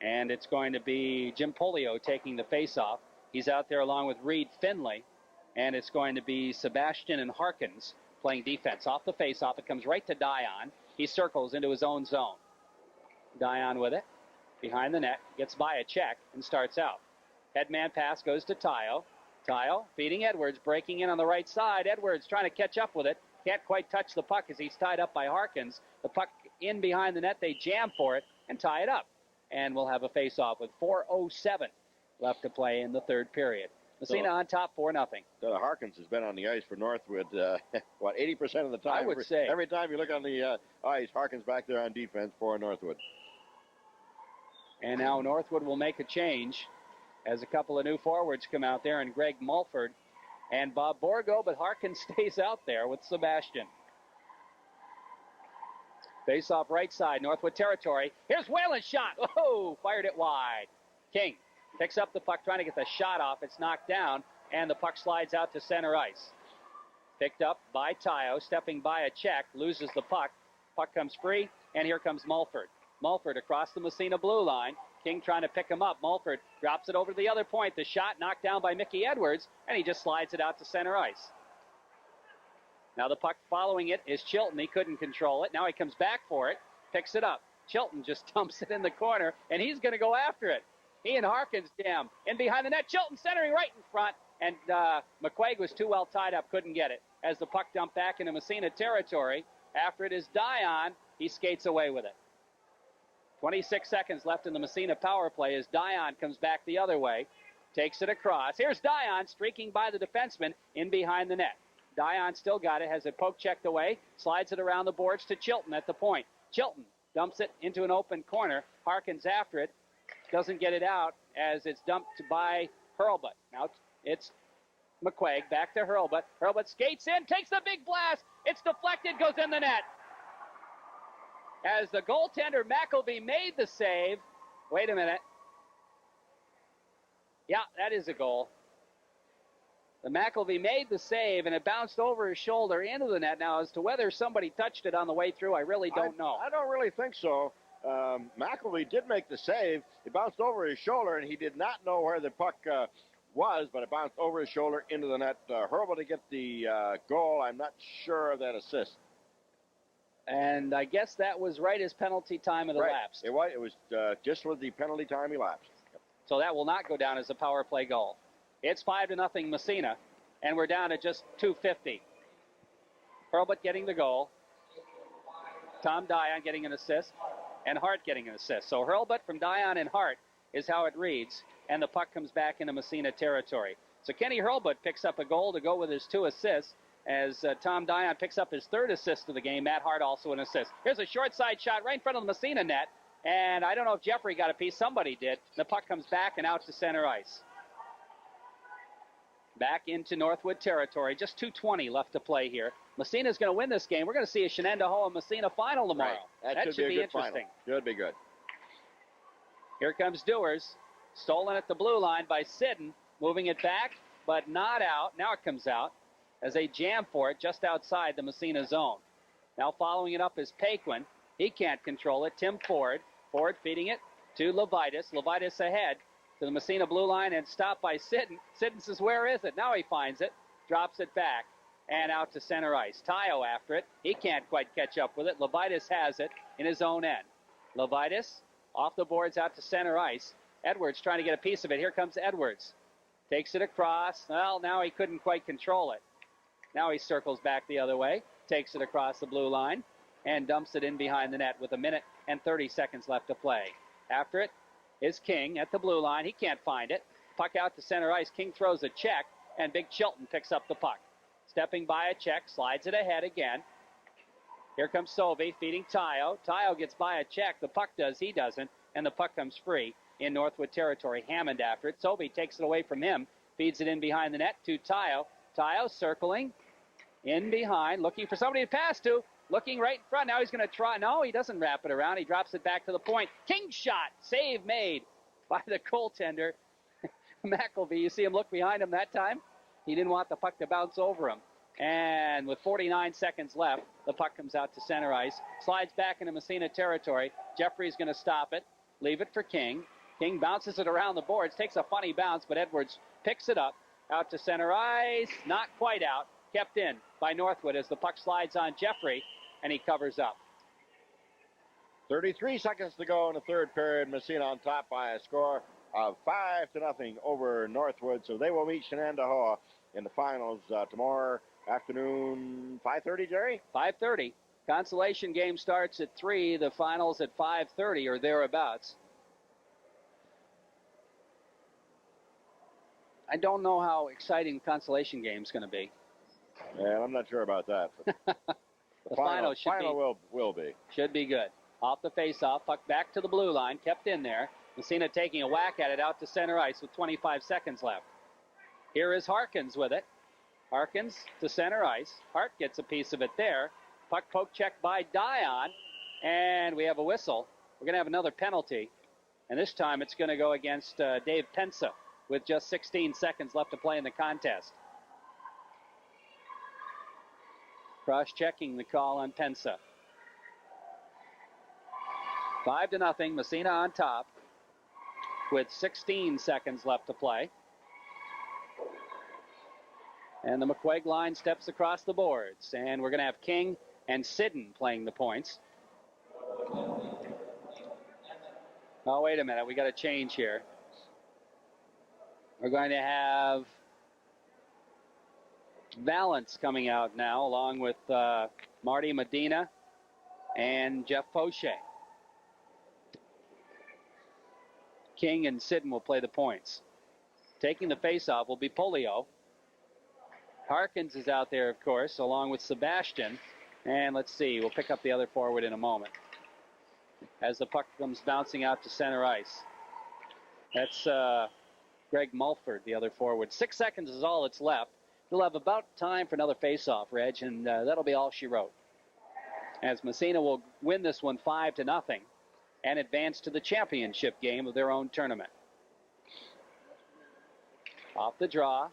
And it's going to be Jim Polio taking the faceoff. He's out there along with Reed Finley, and it's going to be Sebastian and Harkins playing defense. Off the faceoff, it comes right to Dion. He circles into his own zone. Dion with it, behind the net, gets by a check and starts out. Headman pass goes to Tayo. Tayo feeding Edwards, breaking in on the right side. Edwards trying to catch up with it. Can't quite touch the puck as he's tied up by Harkins. The puck in behind the net, they jam for it and tie it up. And we'll have a face-off with 4:07 left to play in the third period. Massena on top 4-0. Harkins has been on the ice for Northwood, 80% of the time? I would say. Every time you look on the ice, Harkins back there on defense for Northwood. And now Northwood will make a change as a couple of new forwards come out there, and Greg Mulford and Bob Borgo, but Harkins stays out there with Sebastian. Face off right side, Northwood territory. Here's Whalen's shot. Oh, fired it wide. King picks up the puck, trying to get the shot off. It's knocked down, and the puck slides out to center ice. Picked up by Tayo, stepping by a check, loses the puck. Puck comes free, and here comes Mulford. Mulford across the Massena blue line. King trying to pick him up. Mulford drops it over to the other point. The shot knocked down by Mickey Edwards, and he just slides it out to center ice. Now the puck following it is Chilton. He couldn't control it. Now he comes back for it, picks it up. Chilton just dumps it in the corner, and he's going to go after it. He and Harkins jam in behind the net. Chilton centering right in front, and McQuaig was too well tied up, couldn't get it. As the puck dumped back into Massena territory, after it is Dion, he skates away with it. 26 seconds left in the Massena power play as Dion comes back the other way, takes it across. Here's Dion streaking by the defenseman in behind the net. Dion still got it, has it poke checked away, slides it around the boards to Chilton at the point. Chilton dumps it into an open corner. Harkins after it, doesn't get it out as it's dumped by Hurlbut. Now it's McQuaig back to Hurlbut. Hurlbut skates in, takes the big blast. It's deflected, goes in the net. As the goaltender McElvey made the save. Wait a minute. Yeah, that is a goal. The McElvey made the save, and it bounced over his shoulder into the net. Now, as to whether somebody touched it on the way through, I really don't know. I don't really think so. McElvey did make the save. It bounced over his shoulder, and he did not know where the puck was, but it bounced over his shoulder into the net. Hurlbut to get the goal. I'm not sure of that assist. And I guess that was right as penalty time had elapsed. It was just with the penalty time elapsed. So that will not go down as a power play goal. It's 5-0 Massena, and we're down to just .250. Hurlbut getting the goal. Tom Dion getting an assist, and Hart getting an assist. So Hurlbut from Dion and Hart is how it reads, and the puck comes back into Massena territory. So Kenny Hurlbut picks up a goal to go with his 2 assists, as Tom Dion picks up his third assist of the game. Matt Hart also an assist. Here's a short side shot right in front of the Massena net. And I don't know if Jeffrey got a piece. Somebody did. The puck comes back and out to center ice. Back into Northwood territory. Just 2:20 left to play here. Massena's going to win this game. We're going to see a Shenandoah and Massena final tomorrow. Right. That should be interesting. Final. Should be good. Here comes Dewars. Stolen at the blue line by Sidden. Moving it back, but not out. Now it comes out as they jam for it just outside the Massena zone. Now following it up is Paquin. He can't control it. Tim Ford. Ford feeding it to Levitas. Levitas ahead to the Massena blue line and stopped by Sidden. Sidden says, where is it? Now he finds it. Drops it back and out to center ice. Tayo after it. He can't quite catch up with it. Levitas has it in his own end. Levitas off the boards out to center ice. Edwards trying to get a piece of it. Here comes Edwards. Takes it across. Well, now he couldn't quite control it. Now he circles back the other way. Takes it across the blue line and dumps it in behind the net with 1 minute and 30 seconds left to play. After it is King at the blue line. He can't find it. Puck out to center ice. King throws a check, and Big Chilton picks up the puck. Stepping by a check, slides it ahead again. Here comes Sovey feeding Tayo. Tayo gets by a check. The puck does. He doesn't, and the puck comes free in Northwood territory. Hammond after it. Sovey takes it away from him. Feeds it in behind the net to Tayo. Tayo circling in behind, looking for somebody to pass to. Looking right in front. Now he's going to try. No, he doesn't wrap it around. He drops it back to the point. King shot. Save made by the goaltender, McElvey. You see him look behind him that time. He didn't want the puck to bounce over him. And with 49 seconds left, the puck comes out to center ice. Slides back into Massena territory. Jeffrey's going to stop it. Leave it for King. King bounces it around the boards. Takes a funny bounce, but Edwards picks it up. Out to center ice. Not quite out. Kept in by Northwood as the puck slides on Jeffrey, and he covers up. 33 seconds to go in the third period. Massena on top by a score of 5-0 over Northwood. So they will meet Shenandoah in the finals tomorrow afternoon, 5:30, Jerry? 5:30. Consolation game starts at 3. The finals at 5:30 or thereabouts. I don't know how exciting the consolation game is going to be. Yeah, I'm not sure about that. But the final will be. Should be good. Off the face-off, puck back to the blue line, kept in there. Massena taking a whack at it out to center ice with 25 seconds left. Here is Harkins with it. Harkins to center ice. Hart gets a piece of it there. Puck poke check by Dion, and we have a whistle. We're going to have another penalty, and this time it's going to go against Dave Pensa with just 16 seconds left to play in the contest. Cross-checking the call on Pensa. 5-0, Massena on top with 16 seconds left to play. And the McQuaig line steps across the boards. And we're going to have King and Sidden playing the points. Oh, wait a minute. We got a change here. We're going to have Valance coming out now, along with Marty Medina and Jeff Poche. King and Sidden will play the points. Taking the face-off will be Polio. Harkins is out there, of course, along with Sebastian. And let's see, we'll pick up the other forward in a moment as the puck comes bouncing out to center ice. That's Greg Mulford, the other forward. 6 seconds is all that's left. We'll have about time for another face-off, Reg, and that'll be all she wrote. As Massena will win this one 5-0 and advance to the championship game of their own tournament. Off the draw,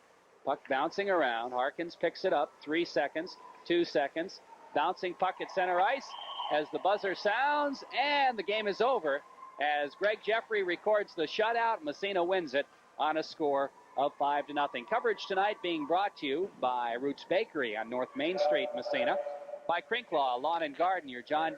puck bouncing around. Harkins picks it up. 3 seconds, 2 seconds. Bouncing puck at center ice as the buzzer sounds, and the game is over as Greg Jeffrey records the shutout. Massena wins it on a score of 5-0. Coverage tonight being brought to you by Roots Bakery on North Main Street, Massena, by Crinklaw Lawn and Garden, your John